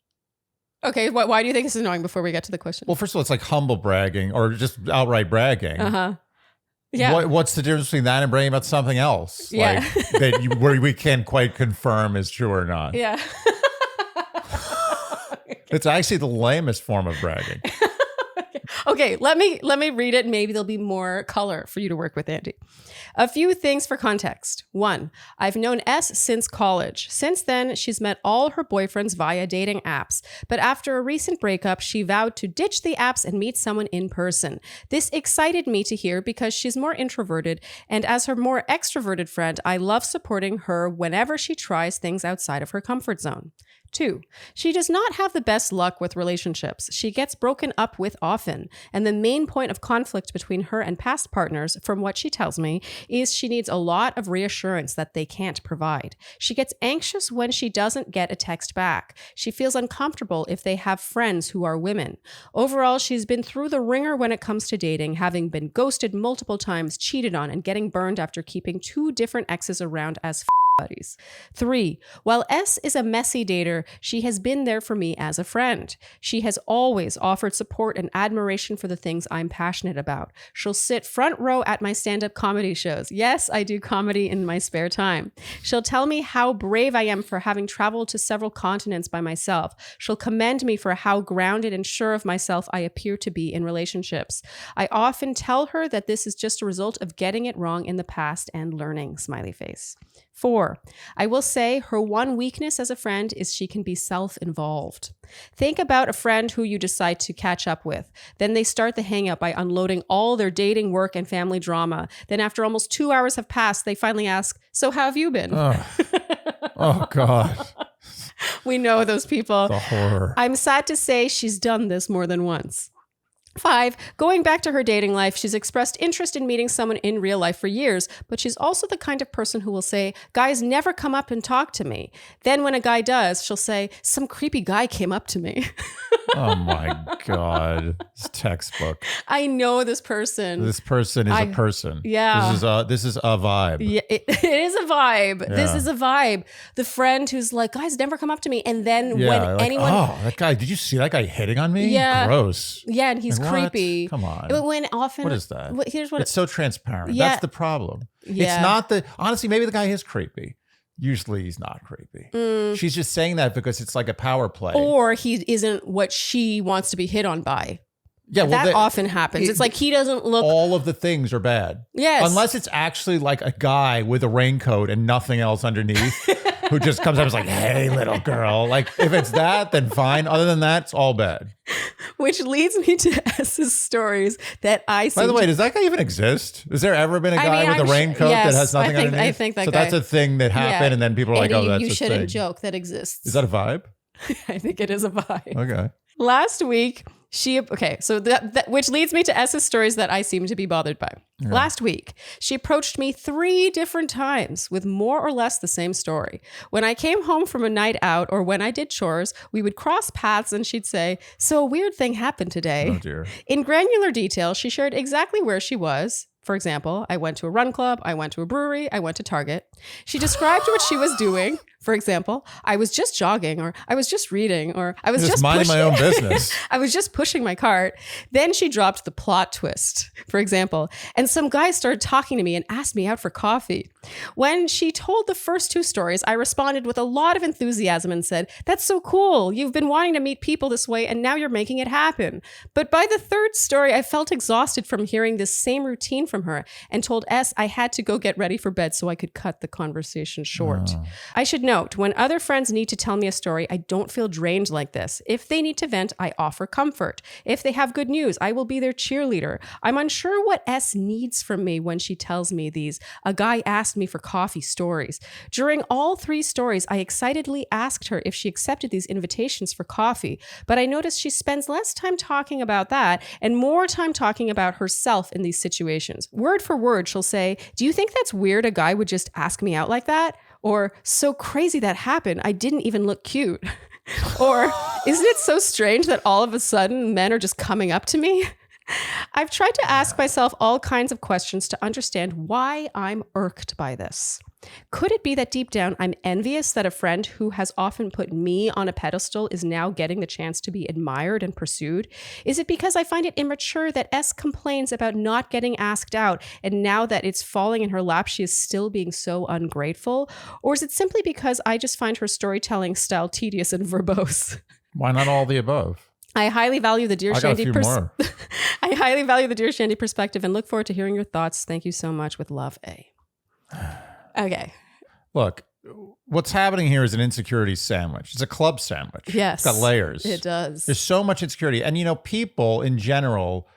Okay, why do you think it's annoying before we get to the question? Well, first of all, it's like humble bragging or just outright bragging. Yeah. What's the difference between that and bragging about something else? Yeah. Like where we can't quite confirm is true or not. Yeah. It's actually the lamest form of bragging. Okay, let me read it. Maybe there'll be more color for you to work with, Andy. A few things for context. 1, I've known S since college. Since then, she's met all her boyfriends via dating apps. But after a recent breakup, she vowed to ditch the apps and meet someone in person. This excited me to hear because she's more introverted, and as her more extroverted friend, I love supporting her whenever she tries things outside of her comfort zone. 2, she does not have the best luck with relationships. She gets broken up with often, and the main point of conflict between her and past partners, from what she tells me, is she needs a lot of reassurance that they can't provide. She gets anxious when she doesn't get a text back. She feels uncomfortable if they have friends who are women. Overall, she's been through the ringer when it comes to dating, having been ghosted multiple times, cheated on, and getting burned after keeping 2 different exes around as buddies. 3, while S is a messy dater, she has been there for me as a friend. She has always offered support and admiration for the things I'm passionate about. She'll sit front row at my stand-up comedy shows. Yes, I do comedy in my spare time. She'll tell me how brave I am for having traveled to several continents by myself. She'll commend me for how grounded and sure of myself I appear to be in relationships. I often tell her that this is just a result of getting it wrong in the past and learning. Smiley face. 4, I will say her one weakness as a friend is she can be self-involved. Think about a friend who you decide to catch up with. Then they start the hangout by unloading all their dating, work, and family drama. Then after almost 2 hours have passed, they finally ask, so how have you been? Oh God. We know those people. The horror. I'm sad to say she's done this more than once. 5, going back to her dating life, she's expressed interest in meeting someone in real life for years, but she's also the kind of person who will say, guys never come up and talk to me. Then when a guy does, she'll say, some creepy guy came up to me. Oh my God. It's textbook. I know this person. This person is a person. Yeah. This is a vibe. Yeah, it is a vibe. Yeah. This is a vibe. The friend who's like, guys never come up to me. And then when like, anyone... oh, that guy, did you see that guy hitting on me? Yeah. Gross. Yeah, and he's Like, creepy. Come on. But when often... What is that? Here's what... It's so transparent. Yeah. That's the problem. Yeah. It's not the... Honestly, maybe the guy is creepy. Usually he's not creepy. She's just saying that because it's like a power play. Or he isn't what she wants to be hit on by. Yeah, well, that often happens. It's like he doesn't look... All of the things are bad. Yes. Unless it's actually like a guy with a raincoat and nothing else underneath who just comes up and is like, hey, little girl. Like, if it's that, then fine. Other than that, it's all bad. Which leads me to S's stories that I see. By the way, does that guy even exist? Has there ever been a guy with a raincoat that has nothing underneath? I think that so guy. that's a thing that happened, and then people are like, oh, that's a thing. You shouldn't joke. That exists. Is that a vibe? I think it is a vibe. Okay. Last week, so that which leads me to S's stories that I seem to be bothered by. Yeah. Last week, she approached me 3 different times with more or less the same story. When I came home from a night out or when I did chores, we would cross paths and she'd say, so a weird thing happened today. Oh dear. In granular detail, she shared exactly where she was. For example, I went to a run club, I went to a brewery, I went to Target. She described what she was doing. For example, I was just jogging, or I was just reading, or I was just minding my own business. I was just pushing my cart. Then she dropped the plot twist, for example, and some guy started talking to me and asked me out for coffee. When she told the first 2 stories, I responded with a lot of enthusiasm and said, that's so cool. You've been wanting to meet people this way, and now you're making it happen. But by the 3rd story, I felt exhausted from hearing this same routine from her and told S I had to go get ready for bed so I could cut the conversation short. Oh. I should note, when other friends need to tell me a story, I don't feel drained like this. If they need to vent, I offer comfort. If they have good news, I will be their cheerleader. I'm unsure what S needs from me when she tells me these "a guy asked me for coffee" stories. During all 3 stories, I excitedly asked her if she accepted these invitations for coffee, but I noticed she spends less time talking about that and more time talking about herself in these situations. Word for word, she'll say, do you think that's weird a guy would just ask me out like that? Or, so crazy that happened, I didn't even look cute. Or, isn't it so strange that all of a sudden men are just coming up to me? I've tried to ask myself all kinds of questions to understand why I'm irked by this. Could it be that deep down I'm envious that a friend who has often put me on a pedestal is now getting the chance to be admired and pursued? Is it because I find it immature that S complains about not getting asked out, and now that it's falling in her lap, she is still being so ungrateful? Or is it simply because I just find her storytelling style tedious and verbose? Why not all the above? I highly value the Dear Shandy I highly value the Dear Shandy perspective and look forward to hearing your thoughts. Thank you so much. With love, A. Okay. Look, what's happening here is an insecurity sandwich. It's a club sandwich. Yes. It's got layers. It does. There's so much insecurity. And, people in general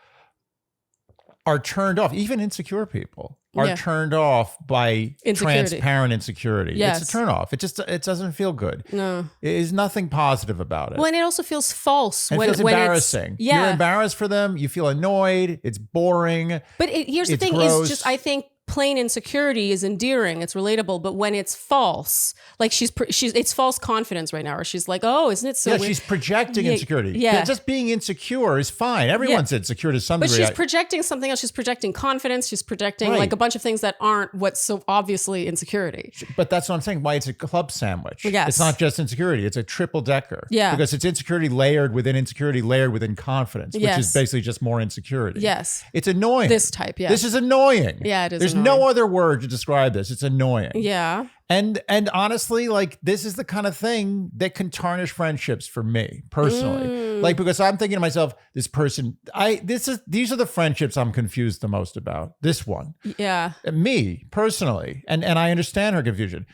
are turned off. Even insecure people are turned off by transparent insecurity. Yes. It's a turn off. It doesn't feel good. No. There's nothing positive about it. Well, and it also feels false. It feels embarrassing. You're embarrassed for them. You feel annoyed. It's boring. But here's the thing: gross. is just I think plain insecurity is endearing, it's relatable, but when it's false, like it's false confidence right now, or she's like, oh, isn't it so weird? She's projecting insecurity. Yeah. Just being insecure is fine. Everyone's insecure to some degree. But she's projecting something else. She's projecting confidence. She's projecting like a bunch of things that aren't what's so obviously insecurity. But that's what I'm saying, why it's a club sandwich. Yes. It's not just insecurity. It's a triple decker. Yeah. Because it's insecurity layered within confidence, which is basically just more insecurity. Yes. It's annoying. This type, yeah. This is annoying. Yeah, it is There's annoying. no other word to describe this. It's annoying. Yeah. And honestly, like, this is the kind of thing that can tarnish friendships for me personally. Like, because I'm thinking to myself, this person, these are the friendships I'm confused the most about. This one. Yeah. Me personally. And I understand her confusion.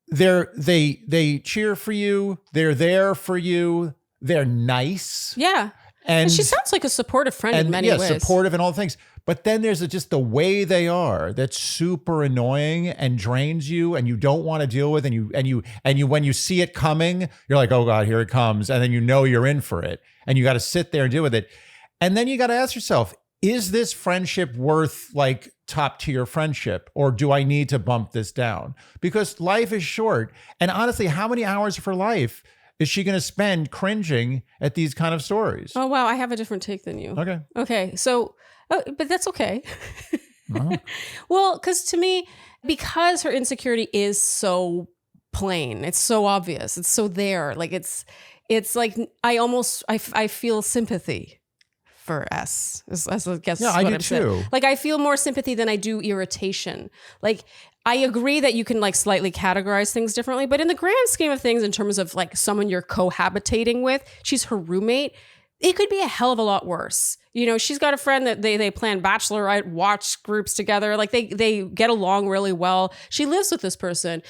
They cheer for you. They're there for you. They're nice. Yeah. And she sounds like a supportive friend in many ways. Yeah, supportive and all the things. But then there's just the way they are that's super annoying and drains you, and you don't want to deal with, and you when you see it coming, you're like, oh God, here it comes, and then you're in for it, and you got to sit there and deal with it. And then you got to ask yourself, is this friendship worth like top tier friendship, or do I need to bump this down? Because life is short. And honestly, how many hours of her life is she going to spend cringing at these kind of stories? Oh, wow. I have a different take than you. Okay. Okay. So, but that's okay. Uh-huh. Well, because to me, because her insecurity is so plain, it's so obvious, it's so there. Like it's like I feel sympathy for S. As I guess Yeah, I do too. Like I feel more sympathy than I do irritation. Like I agree that you can like slightly categorize things differently, but in the grand scheme of things, in terms of like someone you're cohabitating with, she's her roommate. It could be a hell of a lot worse. You know, she's got a friend that they plan bachelorette watch groups together. Like they get along really well. She lives with this person.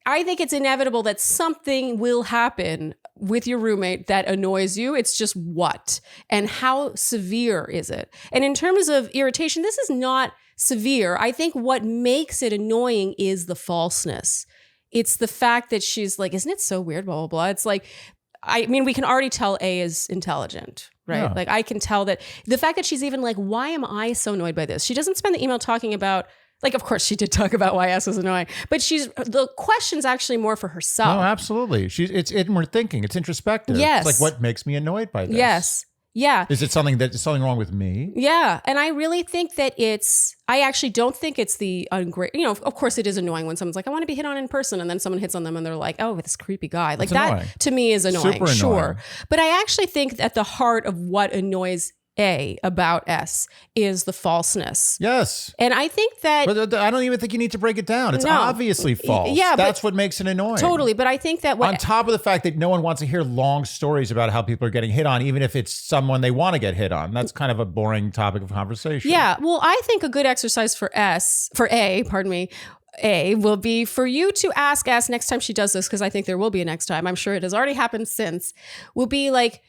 I think it's inevitable that something will happen with your roommate that annoys you. It's just what and how severe is it? And in terms of irritation, this is not severe. I think what makes it annoying is the falseness. It's the fact that she's like, isn't it so weird? Blah, blah, blah. It's like, I mean, we can already tell A is intelligent, right? Yeah. Like I can tell that the fact that she's even like, why am I so annoyed by this? She doesn't spend the email talking about, like, of course she did talk about why S was annoying, but the question's actually more for herself. No, absolutely. It's inward thinking. It's introspective. Yes. It's like, what makes me annoyed by this? Yes. Yeah. Is something wrong with me? Yeah. And I really think that I actually don't think it's the ungrateful, you know, of course it is annoying when someone's like, I want to be hit on in person. And then someone hits on them and they're like, oh, this creepy guy. Like That's annoying. That to me is annoying. Super annoying. Sure. But I actually think at the heart of what annoys A about S is the falseness. Yes. And I think that... But I don't even think you need to break it down. It's obviously false. Yeah, that's what makes it annoying. Totally. But I think that... On top of the fact that no one wants to hear long stories about how people are getting hit on, even if it's someone they want to get hit on. That's kind of a boring topic of conversation. Yeah. Well, I think a good exercise for A will be for you to ask S next time she does this, because I think there will be a next time. I'm sure it has already happened since. Will be like,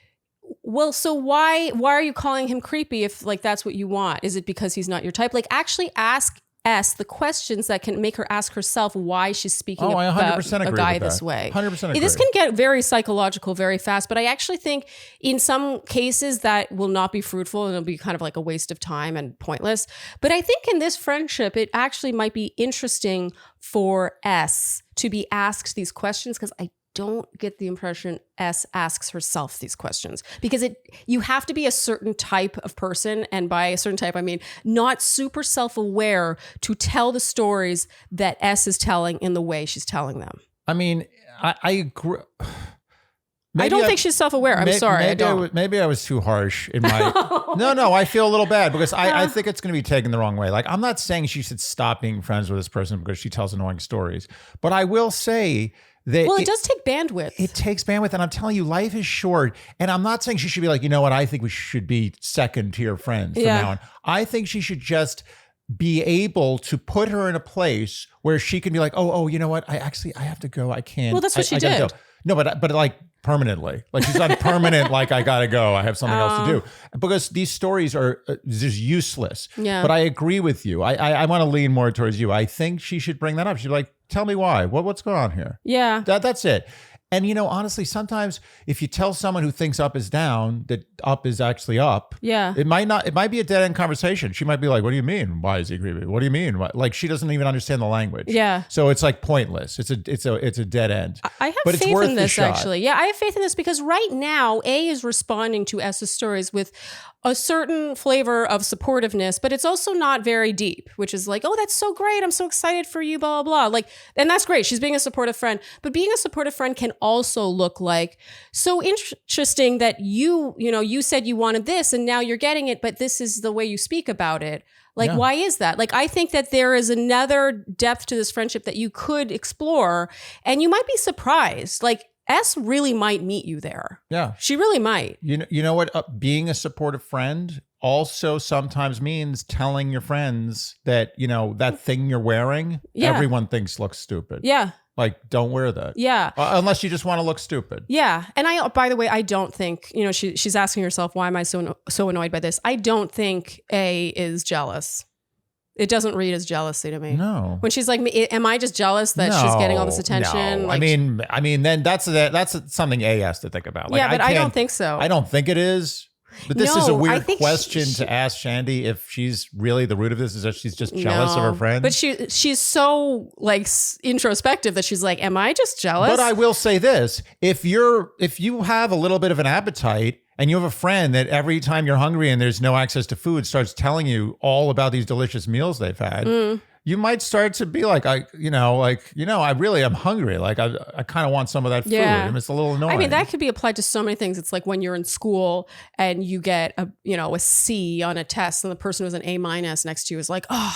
well, so why are you calling him creepy if like that's what you want? Is it because he's not your type? Like actually ask S the questions that can make her ask herself why she's speaking about a guy this way. 100% agree. This can get very psychological very fast, but I actually think in some cases that will not be fruitful and it'll be kind of like a waste of time and pointless. But I think in this friendship, it actually might be interesting for S to be asked these questions, because I don't get the impression S asks herself these questions, because you have to be a certain type of person. And by a certain type, I mean not super self-aware to tell the stories that S is telling in the way she's telling them. I mean, I agree. I don't think she's self-aware. I'm sorry. Maybe I was too harsh in my... No, I feel a little bad because I think it's going to be taken the wrong way. Like, I'm not saying she should stop being friends with this person because she tells annoying stories. But I will say... it does take bandwidth. It takes bandwidth. And I'm telling you, life is short. And I'm not saying she should be like, you know what? I think we should be second tier friends from now on. I think she should just be able to put her in a place where she can be like, oh, you know what? I have to go. I can't. Well, that's what she did. No, but like permanently. Like she's on permanent, like I got to go. I have something else to do. Because these stories are just useless. Yeah. But I agree with you. I want to lean more towards you. I think she should bring that up. She's like, tell me why. What's going on here? Yeah. That's it. And, you know, honestly, sometimes if you tell someone who thinks up is down that up is actually up, it might be a dead end conversation. She might be like, what do you mean? Why is he creepy? What do you mean? Like she doesn't even understand the language. Yeah. So it's like pointless. It's a dead end. I have faith in this actually. Yeah, I have faith in this because right now A is responding to S's stories with a certain flavor of supportiveness, but it's also not very deep, which is like, oh, that's so great. I'm so excited for you, blah, blah, blah. Like, and that's great. She's being a supportive friend, but being a supportive friend can also look like, so interesting that you said you wanted this and now you're getting it, but this is the way you speak about it. Like, why is that? Like, I think that there is another depth to this friendship that you could explore and you might be surprised. Like, S really might meet you there. Yeah. She really might. You know what? Being a supportive friend also sometimes means telling your friends that, you know, that thing you're wearing, everyone thinks looks stupid. Yeah. Like, don't wear that. Yeah. Unless you just want to look stupid. Yeah. And by the way, I don't think, you know, she's asking herself, why am I so annoyed by this? I don't think A is jealous. It doesn't read as jealousy to me. No. When she's like, am I just jealous that she's getting all this attention? No. Like, I mean, then that's something A has to think about. Like, yeah, but I don't think so. I don't think it is. But this is a No, I weird think question to ask Shandy if she's really the root of this, is that she's just jealous of her friend. But she's so like introspective that she's like, am I just jealous? But I will say this, if you have a little bit of an appetite and you have a friend that every time you're hungry and there's no access to food starts telling you all about these delicious meals they've had, you might start to be like, I really am hungry. Like I kind of want some of that food. Yeah. And it's a little annoying. I mean, that could be applied to so many things. It's like when you're in school and you get a C on a test and the person with an A- next to you is like, oh,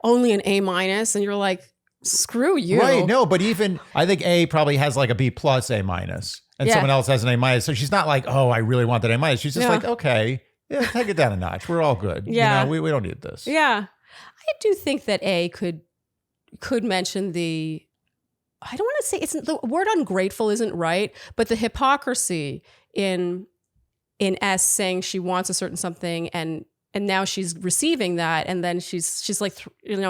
only an A-, and you're like, screw you. Right. No, but even I think A probably has like a B+ A-, and someone else has an A-. So she's not like, oh, I really want that A-. She's just like, okay, yeah, take it down a notch. We're all good. Yeah. We don't need this. Yeah. I do think that A could mention the, I don't want to say, it's the word ungrateful isn't right, but the hypocrisy in S saying she wants a certain something and now she's receiving that, and then she's like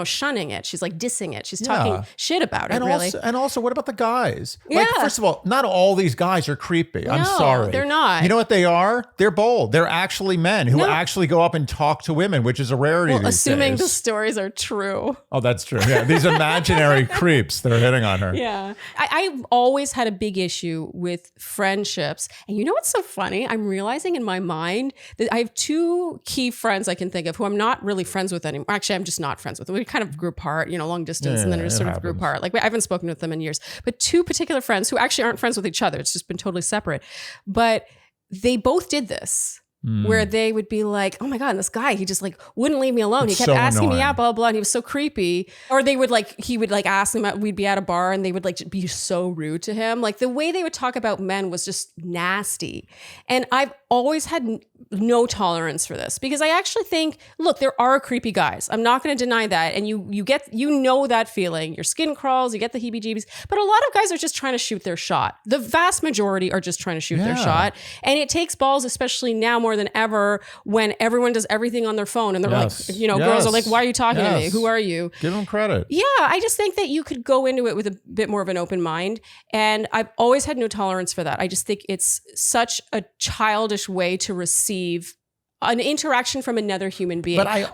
shunning it. She's like dissing it. She's talking shit about it. And also, what about the guys? Yeah. Like, first of all, not all these guys are creepy. I'm No, sorry, they're not. You know what they are? They're bold. They're actually men who actually go up and talk to women, which is a rarity. Well, these assuming days. the stories are true. Oh, that's true. Yeah, these imaginary creeps that are hitting on her. Yeah. I've always had a big issue with friendships. And you know what's so funny? I'm realizing in my mind that I have two key friends I can think of who I'm not really friends with anymore. Actually, I'm just not friends with them. We kind of grew apart, long distance, and then we sort of grew apart. Like I haven't spoken with them in years. But two particular friends who actually aren't friends with each other. It's just been totally separate. But they both did this. Where they would be like, oh my God, this guy, he just like wouldn't leave me alone. He kept asking me out, blah, blah, blah. And he was so creepy. Or he would ask them out, we'd be at a bar and they would like be so rude to him. Like the way they would talk about men was just nasty. And I've always had no tolerance for this because I actually think, look, there are creepy guys. I'm not going to deny that. And you get that feeling. Your skin crawls, you get the heebie-jeebies. But a lot of guys are just trying to shoot their shot. The vast majority are just trying to shoot their shot. And it takes balls, especially now more than ever, when everyone does everything on their phone and they're like, girls are like, why are you talking to me? Who are you? Give them credit. Yeah, I just think that you could go into it with a bit more of an open mind. And I've always had no tolerance for that. I just think it's such a childish way to receive an interaction from another human being. I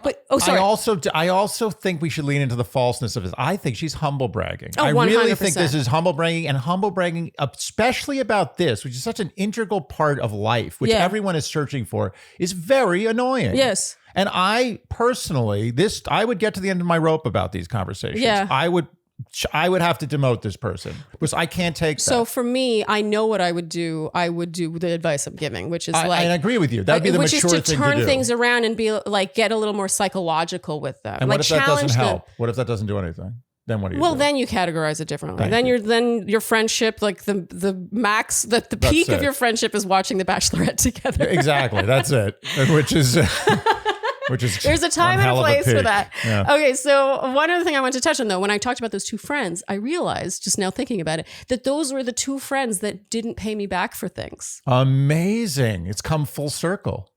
also think we should lean into the falseness of this. I think she's humble bragging. Oh, 100%. I really think this is humble bragging, especially about this, which is such an integral part of life, which everyone is searching for, is very annoying. Yes. And I personally, I would get to the end of my rope about these conversations. Yeah. I would have to demote this person because I can't take that. So for me, I know what I would do. I would do the advice I'm giving, which is I agree with you. That would be the mature thing to do. Which is to turn things around and be like, get a little more psychological with them. And what if that doesn't help? What if that doesn't do anything? Then what do you do? Well, then you categorize it differently. Then your friendship, like the max, the peak of your friendship is watching The Bachelorette together. Exactly. That's it. Which is there's a time and a place for that. Yeah. Okay, so one other thing I want to touch on though, when I talked about those two friends, I realized just now thinking about it that those were the two friends that didn't pay me back for things. Amazing. It's come full circle.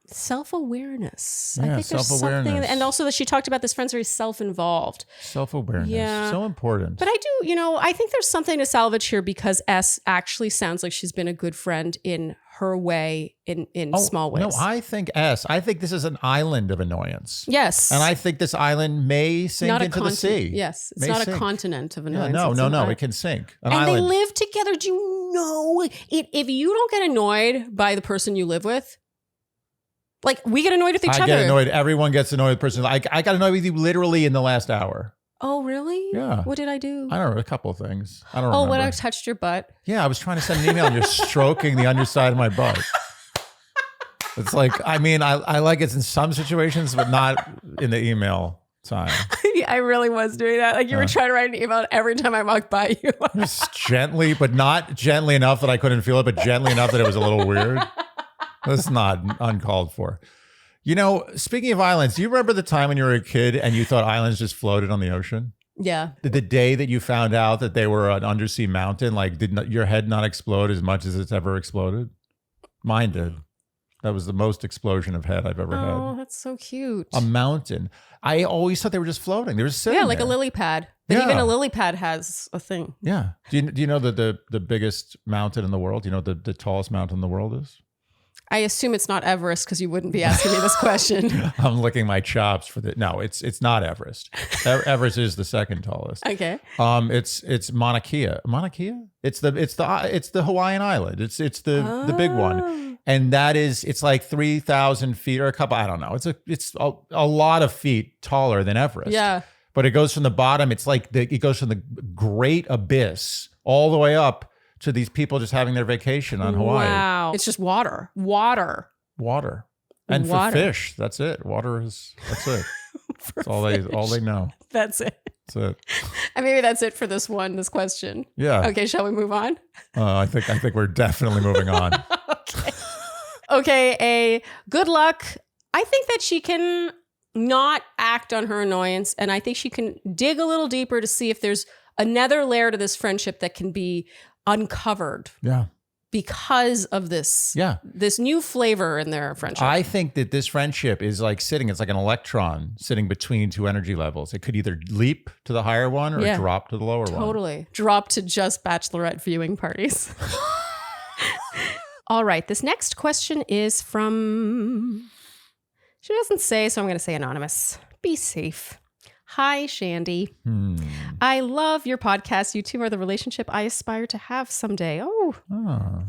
Self-awareness. Yeah, I think there's something, and also that she talked about this friend's very self-involved. Self-awareness. Yeah. So important. But I do, I think there's something to salvage here because S actually sounds like she's been a good friend in her way, in small ways. No, I think this is an island of annoyance. Yes. And I think this island may sink into the sea. Yes. It's not a continent of annoyance. Yeah, no, it can sink. They live together. Do you know, if you don't get annoyed by the person you live with, like we get annoyed with each other. I get annoyed. Everyone gets annoyed with the person. I got annoyed with you literally in the last hour. Oh, really? Yeah. What did I do? I don't know, a couple of things. I don't remember. When I touched your butt? Yeah, I was trying to send an email and you're stroking the underside of my butt. It's like, I mean, I like it in some situations, but not in the email time. I really was doing that. Like you were trying to write an email every time I walked by you. Just gently, but not gently enough that I couldn't feel it, but gently enough that it was a little weird. That's not uncalled for. Speaking of islands, do you remember the time when you were a kid and you thought islands just floated on the ocean? Yeah. The day that you found out that they were an undersea mountain, like did your head not explode as much as it's ever exploded? Mine did. That was the most explosion of head I've ever had. Oh, that's so cute. A mountain. I always thought they were just floating. They were sitting like there. A lily pad. But even a lily pad has a thing. Yeah. Do you know the biggest mountain in the world? Do you know what the tallest mountain in the world is? I assume it's not Everest because you wouldn't be asking me this question. I'm licking my chops for the. No, it's not Everest. Everest is the second tallest. Okay. It's Mauna Kea. Mauna Kea? It's the Hawaiian island. It's the big one, and it's like 3,000 feet or a couple. I don't know. It's a lot of feet taller than Everest. Yeah. But it goes from the bottom. It's like it goes from the great abyss all the way up to these people just having their vacation on Hawaii. Wow. It's just water. And water. For fish, that's it. That's it. That's all they know. That's it. That's it. And maybe that's it for this question. Yeah. Okay, shall we move on? I think we're definitely moving on. Okay, good luck. I think that she can not act on her annoyance, and I think she can dig a little deeper to see if there's another layer to this friendship that can be uncovered. Yeah. Because of this. Yeah. This new flavor in their friendship. I think that this friendship is it's like an electron sitting between two energy levels. It could either leap to the higher one or drop to the lower one. Totally. Drop to just bachelorette viewing parties. All right. This next question is from... She doesn't say, so I'm going to say anonymous. Be safe. Hi, Shandy. I love your podcast. You two are the relationship I aspire to have someday. Oh.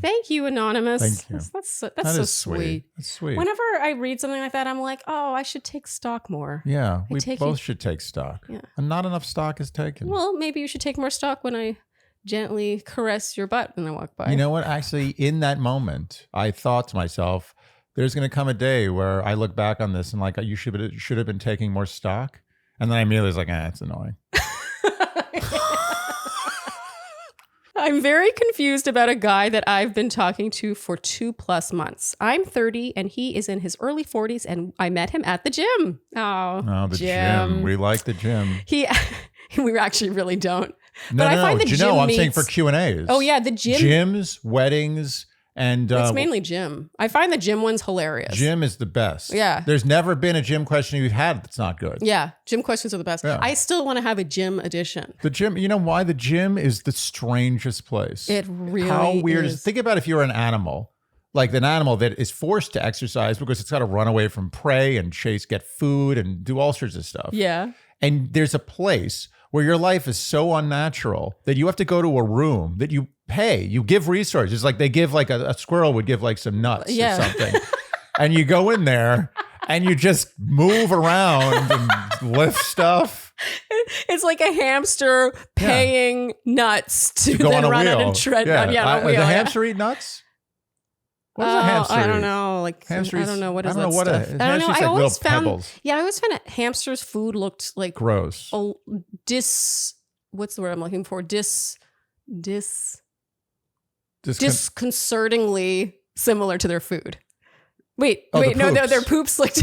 Thank you, anonymous. Thank you. That's so sweet. That's sweet. Whenever I read something like that, I'm like, oh, I should take stock more. Yeah, we both should take stock. Yeah. And not enough stock is taken. Well, maybe you should take more stock when I gently caress your butt when I walk by. You know what? Actually, in that moment, I thought to myself, there's going to come a day where I look back on this and you should have been taking more stock. And then I immediately was like, it's annoying. I'm very confused about a guy that I've been talking to for 2+ months. I'm 30 and he is in his early 40s, and I met him at the gym. Oh, the gym. We like the gym. We actually really don't. No, but I find the gym I'm saying for Q&As. Oh yeah, the gym. Gyms, weddings. And it's mainly gym. I find the gym one's hilarious. Gym is the best. Yeah. There's never been a gym question you've had that's not good. Yeah. Gym questions are the best. Yeah. I still want to have a gym edition. The gym, you know why? The gym is the strangest place. It really How weird is. Think about if you're an animal, like an animal that is forced to exercise because it's got to run away from prey and get food and do all sorts of stuff. Yeah. And there's a place where your life is so unnatural that you have to go to a room that you pay. You give resources. Like they give a squirrel would give some nuts or something. And you go in there and you just move around and lift stuff. It's like a hamster paying nuts to go then on a run wheel. on a tread. On a wheel. Does a hamster eat nuts? What does a hamster eat? I don't know. Hamsters, I don't know. What is that stuff? I don't know. I always found pebbles. Yeah, I always found that hamsters' food looked like gross. What's the word I'm looking for? Disconcertingly similar to their food. Wait, no, their poops looked.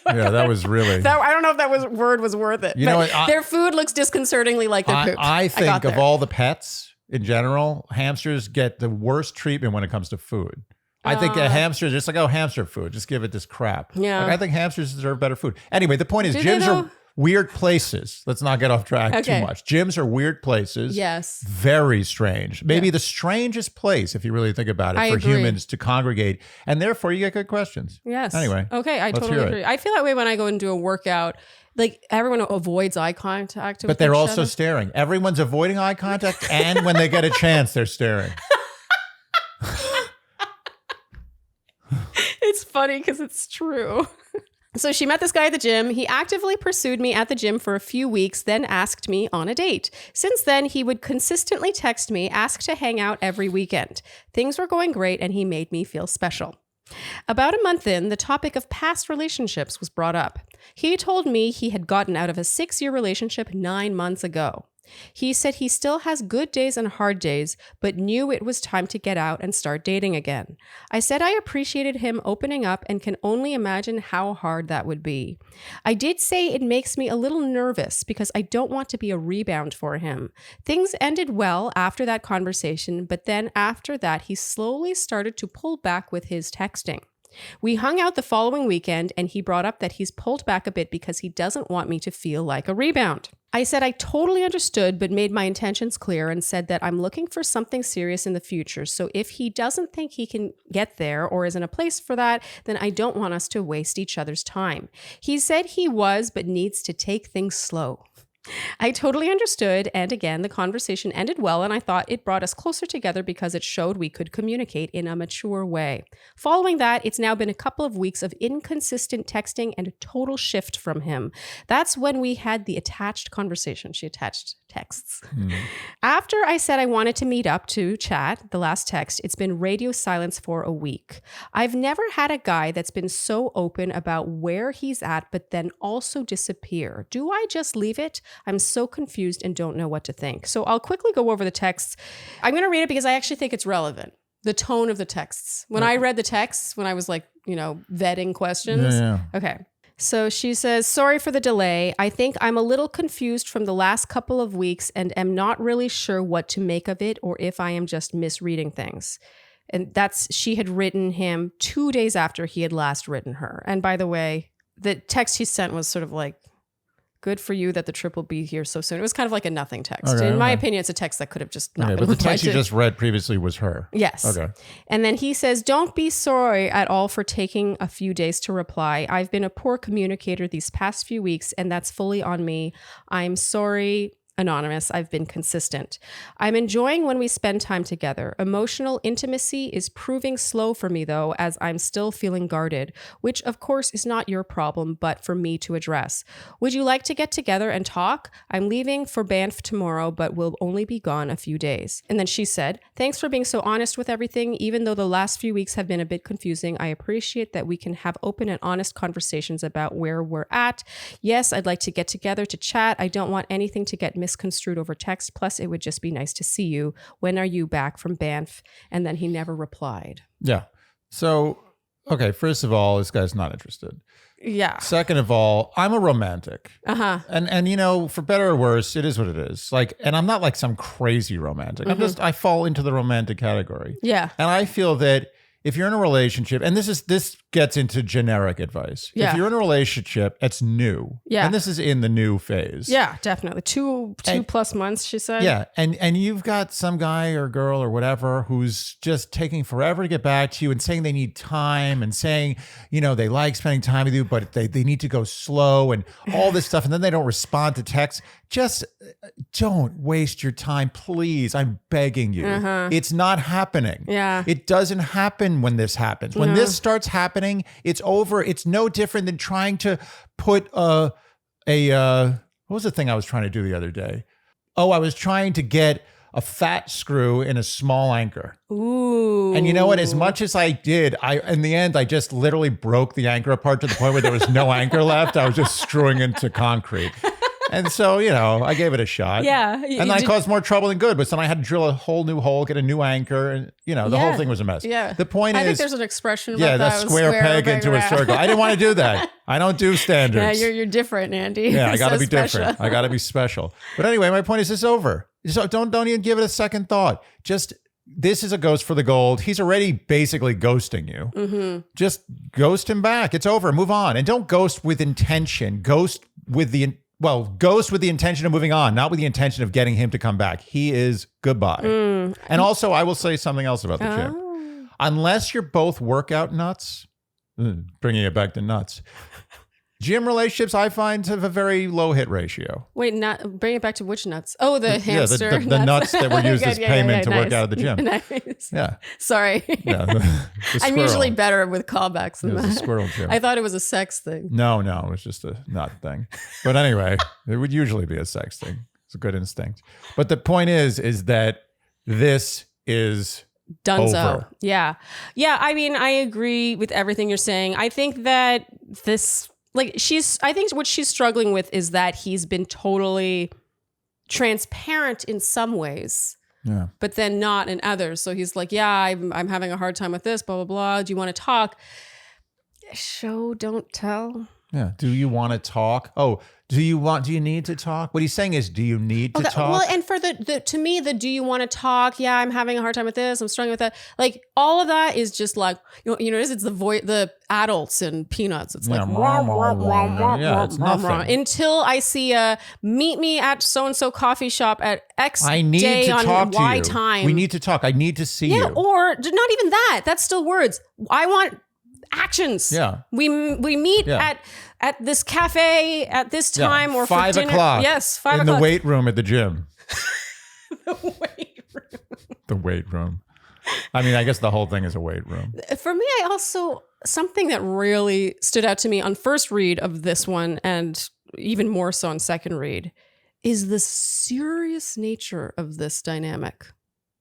Yeah, that was really. I don't know if that word was worth it. You know what? Their food looks disconcertingly like their poop. I think of all the pets in general, hamsters get the worst treatment when it comes to food. I think a hamster, just hamster food, just give it this crap. Yeah. I think hamsters deserve better food. Anyway, the point is gyms are weird places. Let's not get off track too much. Gyms are weird places. Yes. Very strange. Maybe the strangest place, if you really think about it, for humans to congregate. And therefore, you get good questions. Yes. Anyway. Okay, I totally agree. I feel that way when I go and do a workout. Like everyone avoids eye contact. But they're also staring. Everyone's avoiding eye contact. And when they get a chance, they're staring. It's funny because it's true. So she met this guy at the gym. He actively pursued me at the gym for a few weeks, then asked me on a date. Since then, he would consistently text me, ask to hang out every weekend. Things were going great, and he made me feel special. About a month in, the topic of past relationships was brought up. He told me he had gotten out of a 6-year relationship 9 months ago. He said he still has good days and hard days, but knew it was time to get out and start dating again. I said I appreciated him opening up and can only imagine how hard that would be. I did say it makes me a little nervous because I don't want to be a rebound for him. Things ended well after that conversation, but then after that, he slowly started to pull back with his texting. We hung out the following weekend and he brought up that he's pulled back a bit because he doesn't want me to feel like a rebound. I said I totally understood, but made my intentions clear and said that I'm looking for something serious in the future. So if he doesn't think he can get there or is in a place for that, then I don't want us to waste each other's time. He said he was, but needs to take things slow. I totally understood, and again, the conversation ended well, and I thought it brought us closer together because it showed we could communicate in a mature way. Following that, it's now been a couple of weeks of inconsistent texting and a total shift from him. That's when we had the attached conversation. She attached texts. After I said I wanted to meet up to chat, the last text, it's been radio silence for a week. I've never had a guy that's been so open about where he's at, but then also disappear. Do I just leave it? I'm so confused and don't know what to think. So I'll quickly go over the texts. I'm going to read it because I actually think it's relevant. The tone of the texts. When I read the texts, when I was like, vetting questions. Okay. So she says, sorry for the delay. I think I'm a little confused from the last couple of weeks and am not really sure what to make of it or if I am just misreading things. And she had written him 2 days after he had last written her. And by the way, the text he sent was sort of like, good for you that the trip will be here so soon. It was kind of like a nothing text. In my opinion, it's a text that could have just not been but the text to. you just read previously was her. Yes. Okay. And then he says, don't be sorry at all for taking a few days to reply. I've been a poor communicator these past few weeks, and that's fully on me. I'm sorry. Anonymous, I've been consistent. I'm enjoying when we spend time together. Emotional intimacy is proving slow for me though, as I'm still feeling guarded, which of course is not your problem, but for me to address. Would you like to get together and talk? I'm leaving for Banff tomorrow, but will only be gone a few days. And then she said, thanks for being so honest with everything. Even though the last few weeks have been a bit confusing, I appreciate that we can have open and honest conversations about where we're at. Yes, I'd like to get together to chat. I don't want anything to get misconstrued over text. Plus, it would just be nice to see you. When are you back from Banff? And then he never replied. Yeah. So, okay, first of all, this guy's not interested. Yeah. Second of all, I'm a romantic. Uh-huh. And for better or worse, it is what it is. And I'm not like some crazy romantic. I fall into the romantic category. Yeah. And I feel that if you're in a relationship, and this gets into generic advice. Yeah. If you're in a relationship, it's new. Yeah. And this is in the new phase. Yeah, definitely. Two plus months, she said. Yeah. And you've got some guy or girl or whatever who's just taking forever to get back to you and saying they need time and saying, they like spending time with you, but they need to go slow and all this stuff. And then they don't respond to texts. Just don't waste your time, please. I'm begging you. Uh-huh. It's not happening. Yeah. It doesn't happen when this happens. When this starts happening, it's over. It's no different than trying to put what was the thing I was trying to do the other day? Oh, I was trying to get a fat screw in a small anchor. Ooh. And you know what? As much as I did, in the end, I just literally broke the anchor apart to the point where there was no anchor left. I was just screwing into concrete. And so, I gave it a shot. Yeah. And then I caused more trouble than good. But then I had to drill a whole new hole, get a new anchor. And, the whole thing was a mess. Yeah. The point is. I think there's an expression about that. Square peg into a circle. I didn't want to do that. I don't do standards. Yeah, you're different, Andy. Yeah, I got to be different. I got to be special. But anyway, my point is it's over. So don't even give it a second thought. Just, this is a ghost for the gold. He's already basically ghosting you. Mm-hmm. Just ghost him back. It's over. Move on. And don't ghost with intention. Ghost with the intention of moving on, not with the intention of getting him to come back. He is goodbye. And also, I will say something else about the chick. Unless you're both workout nuts, bringing it back to nuts, gym relationships I find have a very low hit ratio. Wait, bring it back to which nuts? Oh, the hamster. Yeah, the nuts that were used as payment to work out at the gym. Nice. Yeah. Sorry. Yeah, I'm usually better with callbacks than that. It was a squirrel gym. I thought it was a sex thing. No, it was just a nut thing. But anyway, it would usually be a sex thing. It's a good instinct. But the point is that this is Dunzo. over. Yeah. Yeah. I mean, I agree with everything you're saying. I think that I think what she's struggling with is that he's been totally transparent in some ways, but then not in others. So he's like, yeah, I'm having a hard time with this, blah, blah, blah. Do you want to talk? Show, don't tell. Yeah. Do you want to talk? Oh, Do you need to talk? What he's saying is, do you need to talk? Well, and for to me, do you want to talk? Yeah, I'm having a hard time with this. I'm struggling with that. Like all of that is just like, it's the adults and Peanuts. It's like, it's nothing. Until I see meet me at so-and-so coffee shop at X I need day to on talk to Y you. time. We need to talk. I need to see you. Yeah, or not even that. That's still words. I want actions. Yeah. We meet at this cafe at this time or 5 for dinner. o'clock. Yes, 5 in o'clock. the weight room at the gym. The weight room. The weight room. I mean, I guess the whole thing is a weight room. For me, something that really stood out to me on first read of this one, and even more so on second read, is the serious nature of this dynamic.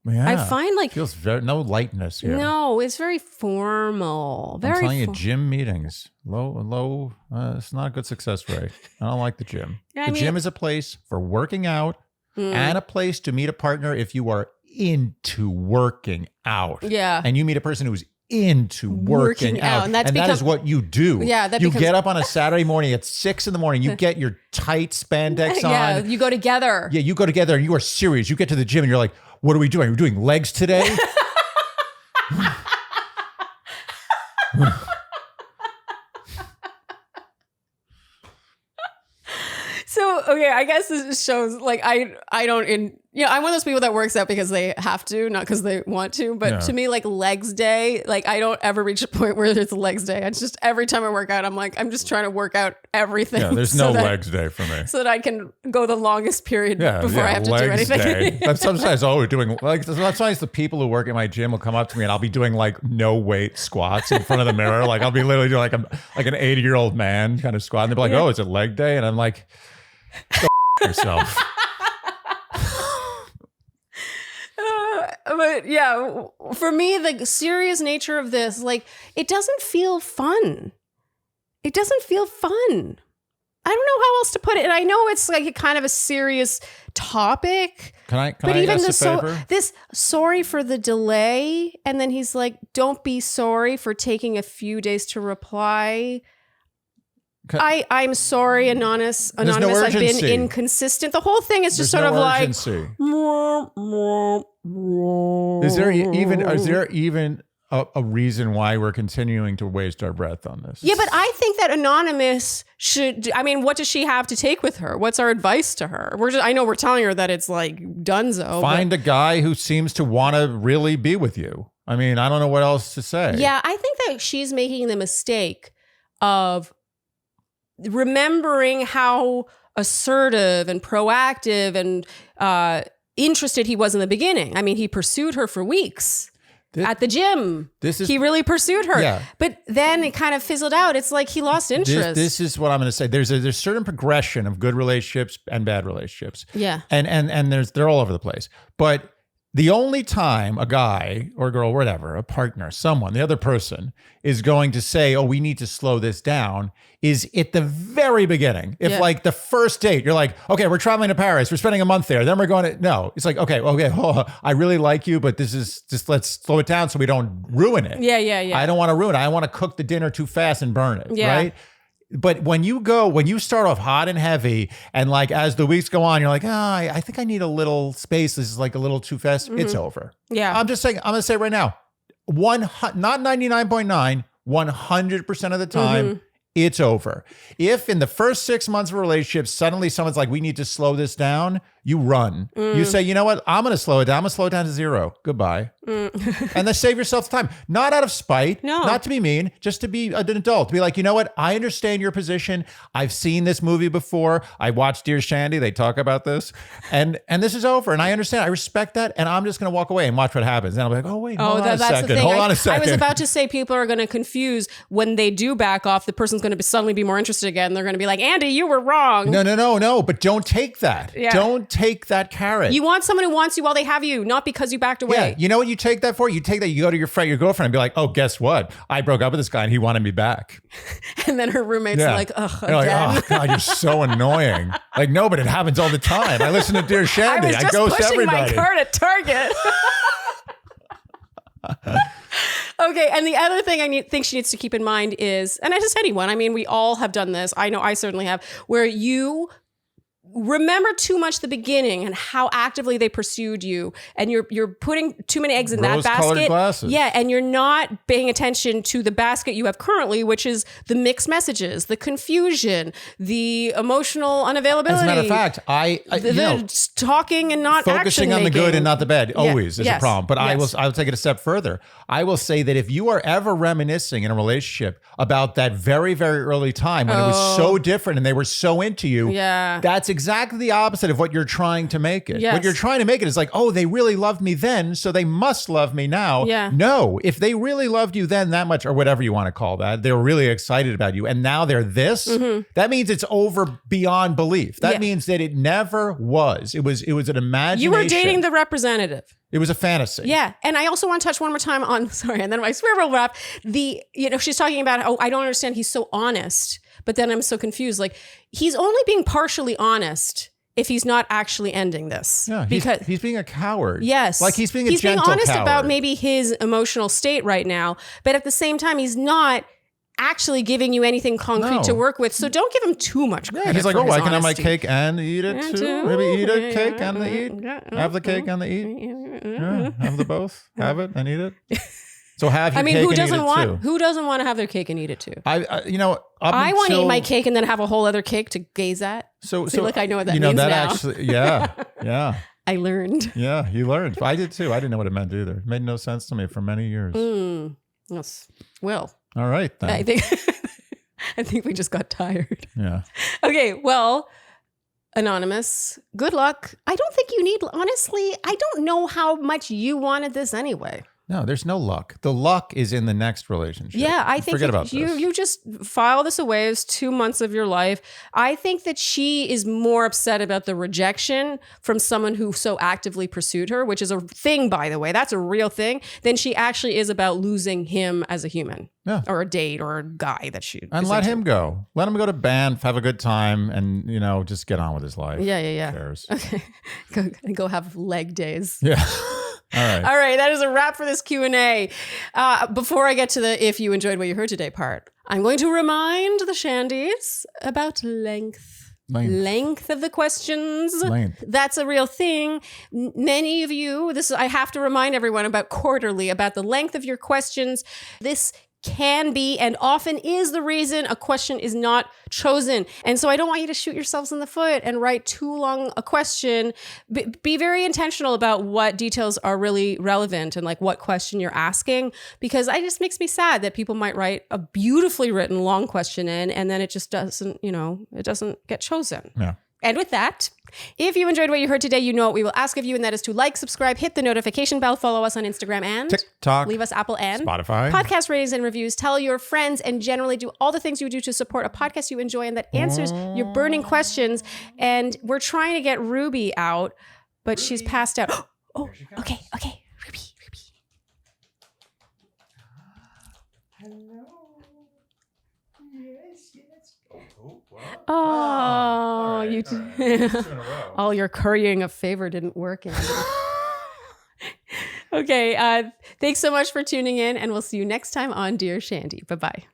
Yeah, I find feels no lightness here. No, it's very formal. I'm telling you, gym meetings, low. It's not a good success rate. I don't like the gym. The gym is a place for working out and a place to meet a partner if you are into working out. Yeah, and you meet a person who's into working out. And that is what you do. Yeah, you get up on a Saturday morning at 6 a.m. You get your tight spandex on. Yeah, you go together. Yeah, you go together and you are serious. You get to the gym and you're like, what are we doing? We're doing legs today? So, okay, I guess this shows I don't I'm one of those people that works out because they have to, not because they want to. But to me, legs day, I don't ever reach a point where it's legs day. It's just every time I work out, I'm just trying to work out everything. Yeah, there's no legs day for me. So that I can go the longest period before I have to do anything. Day. That's sometimes we're doing sometimes the people who work at my gym will come up to me and I'll be doing no weight squats in front of the mirror. I'll be literally doing an 80-year-old man kind of squat. And they'll be like, oh, is it leg day? And I'm like, go yourself. But yeah, for me, the serious nature of this, it doesn't feel fun. It doesn't feel fun. I don't know how else to put it. And I know it's a kind of a serious topic. Can I ask a favor? This sorry for the delay. And then he's like, don't be sorry for taking a few days to reply. I'm sorry, Anonymous. No I've been inconsistent. The whole thing is just urgency. Is there even a reason why we're continuing to waste our breath on this? Yeah, but I think that Anonymous should. I mean, what does she have to take with her? What's our advice to her? I know we're telling her that it's dunzo. Find a guy who seems to want to really be with you. I mean, I don't know what else to say. Yeah, I think that she's making the mistake of remembering how assertive and proactive and interested he was in the beginning. I mean, he pursued her for weeks at the gym. He really pursued her. Yeah. But then it kind of fizzled out. It's like he lost interest. This is what I'm going to say. There's certain progression of good relationships and bad relationships. Yeah. And they're all over the place. But the only time a guy or girl, whatever, a partner, someone, the other person is going to say, oh, we need to slow this down is at the very beginning. If the first date, you're like, okay, we're traveling to Paris. We're spending a month there. Then we're going to, no, it's like, okay, I really like you, but this is just, let's slow it down so we don't ruin it. Yeah. I don't want to ruin it. I want to cook the dinner too fast and burn it. Yeah. Right. But when you start off hot and heavy and as the weeks go on, you're like, I think I need a little space. This is a little too fast. Mm-hmm. It's over. Yeah. I'm just saying, I'm going to say right now, not 99.9, 100% of the time, it's over. If in the first 6 months of a relationship, suddenly someone's like, we need to slow this down, you run. You say, you know what? I'm going to slow it down. I'm going to slow it down to 0. Goodbye. And then save yourself the time. Not out of spite, not to be mean, just to be an adult. To be like, you know what? I understand your position. I've seen this movie before. I watched Dear Shandy. They talk about this. And this is over. And I understand. I respect that. And I'm just going to walk away and watch what happens. And I'll be like, oh, wait, hold on a second. Hold on a second. I was about to say people are going to confuse when they do back off. The person's going to suddenly be more interested again. They're going to be like, Andy, you were wrong. No. But don't take that. Yeah. Don't take that carrot. You want someone who wants you while they have you, not because you backed away. Yeah. You know what you take that for? You take that, you go to your girlfriend and be like, oh, guess what? I broke up with this guy and he wanted me back. And then her roommate's like, ugh, you're like, oh, God, you're so annoying. No, but it happens all the time. I listen to Dear Shandy. I ghost everybody. My cart at Target. Okay, and the other thing think she needs to keep in mind is, and I just anyone, I mean, we all have done this. I know I certainly have, where you remember too much the beginning and how actively they pursued you, and you're putting too many eggs in that basket. Glasses. Yeah, and you're not paying attention to the basket you have currently, which is the mixed messages, the confusion, the emotional unavailability. As a matter of fact, the talking and not focusing on the good and not the bad always is a problem. But yes. I will take it a step further. I will say that if you are ever reminiscing in a relationship about that very, very early time when it was so different and they were so into you, that's exactly the opposite of what you're trying to make it. Yes. What you're trying to make it is like, oh, they really loved me then, so they must love me now. Yeah. No, if they really loved you then that much, or whatever you want to call that, they were really excited about you, and now they're this, that means it's over beyond belief. That means that it never was. It was an imagination. You were dating the representative. It was a fantasy. Yeah. And I also want to touch one more time on, and then I swear we'll wrap, she's talking about, I don't understand, he's so honest, but then I'm so confused. Like, he's only being partially honest if he's not actually ending this. Yeah, because he's being a coward. Yes. Like he's being gentle honest coward. about maybe his emotional state right now, but at the same time, he's not actually giving you anything concrete to work with. So don't give him too much credit. Yeah, he's like, I can have my honesty. cake and eat it too. Maybe eat a cake and the eat. Have the cake and the eat. Yeah, have the both. Have it and eat it. So have your cake and eat it too. Who doesn't want to have their cake and eat it too? I want to eat my cake and then have a whole other cake to gaze at. So like I know what that means that now. Actually, yeah. I learned. Yeah, you learned. I did too. I didn't know what it meant either. It made no sense to me for many years. Yes. Well. All right then. I think we just got tired. Yeah. Okay. Well, Anonymous, good luck. I don't think you need. Honestly, I don't know how much you wanted this anyway. No, there's no luck. The luck is in the next relationship. Yeah, I think Forget about this. You just file this away as 2 months of your life. I think that she is more upset about the rejection from someone who so actively pursued her, which is a thing, by the way. That's a real thing. Than she actually is about losing him as a human. Yeah. Or a date or a guy that she and let him go. Let him go to Banff, have a good time, and just get on with his life. Yeah. Who cares? Okay, go have leg days. Yeah. All right. That is a wrap for this Q&A. Before I get to the if you enjoyed what you heard today part, I'm going to remind the Shandies about length. Length of the questions. Length. That's a real thing. Many of you, I have to remind everyone about quarterly, about the length of your questions. This can be and often is the reason a question is not chosen. And so I don't want you to shoot yourselves in the foot and write too long a question. Be very intentional about what details are really relevant and like what question you're asking, because it just makes me sad that people might write a beautifully written long question in and then it just doesn't, it doesn't get chosen. Yeah. And with that, if you enjoyed what you heard today, you know what we will ask of you, and that is to like, subscribe, hit the notification bell, follow us on Instagram and TikTok, leave us Apple and Spotify, podcast ratings and reviews, tell your friends, and generally do all the things you would do to support a podcast you enjoy and that answers your burning questions. And we're trying to get Ruby out, but she's passed out. Oh, okay, Ruby. Hello. Yes. Oh, you all your currying a favor didn't work, Andy. Okay, thanks so much for tuning in, and we'll see you next time on Dear Shandy. Bye-bye.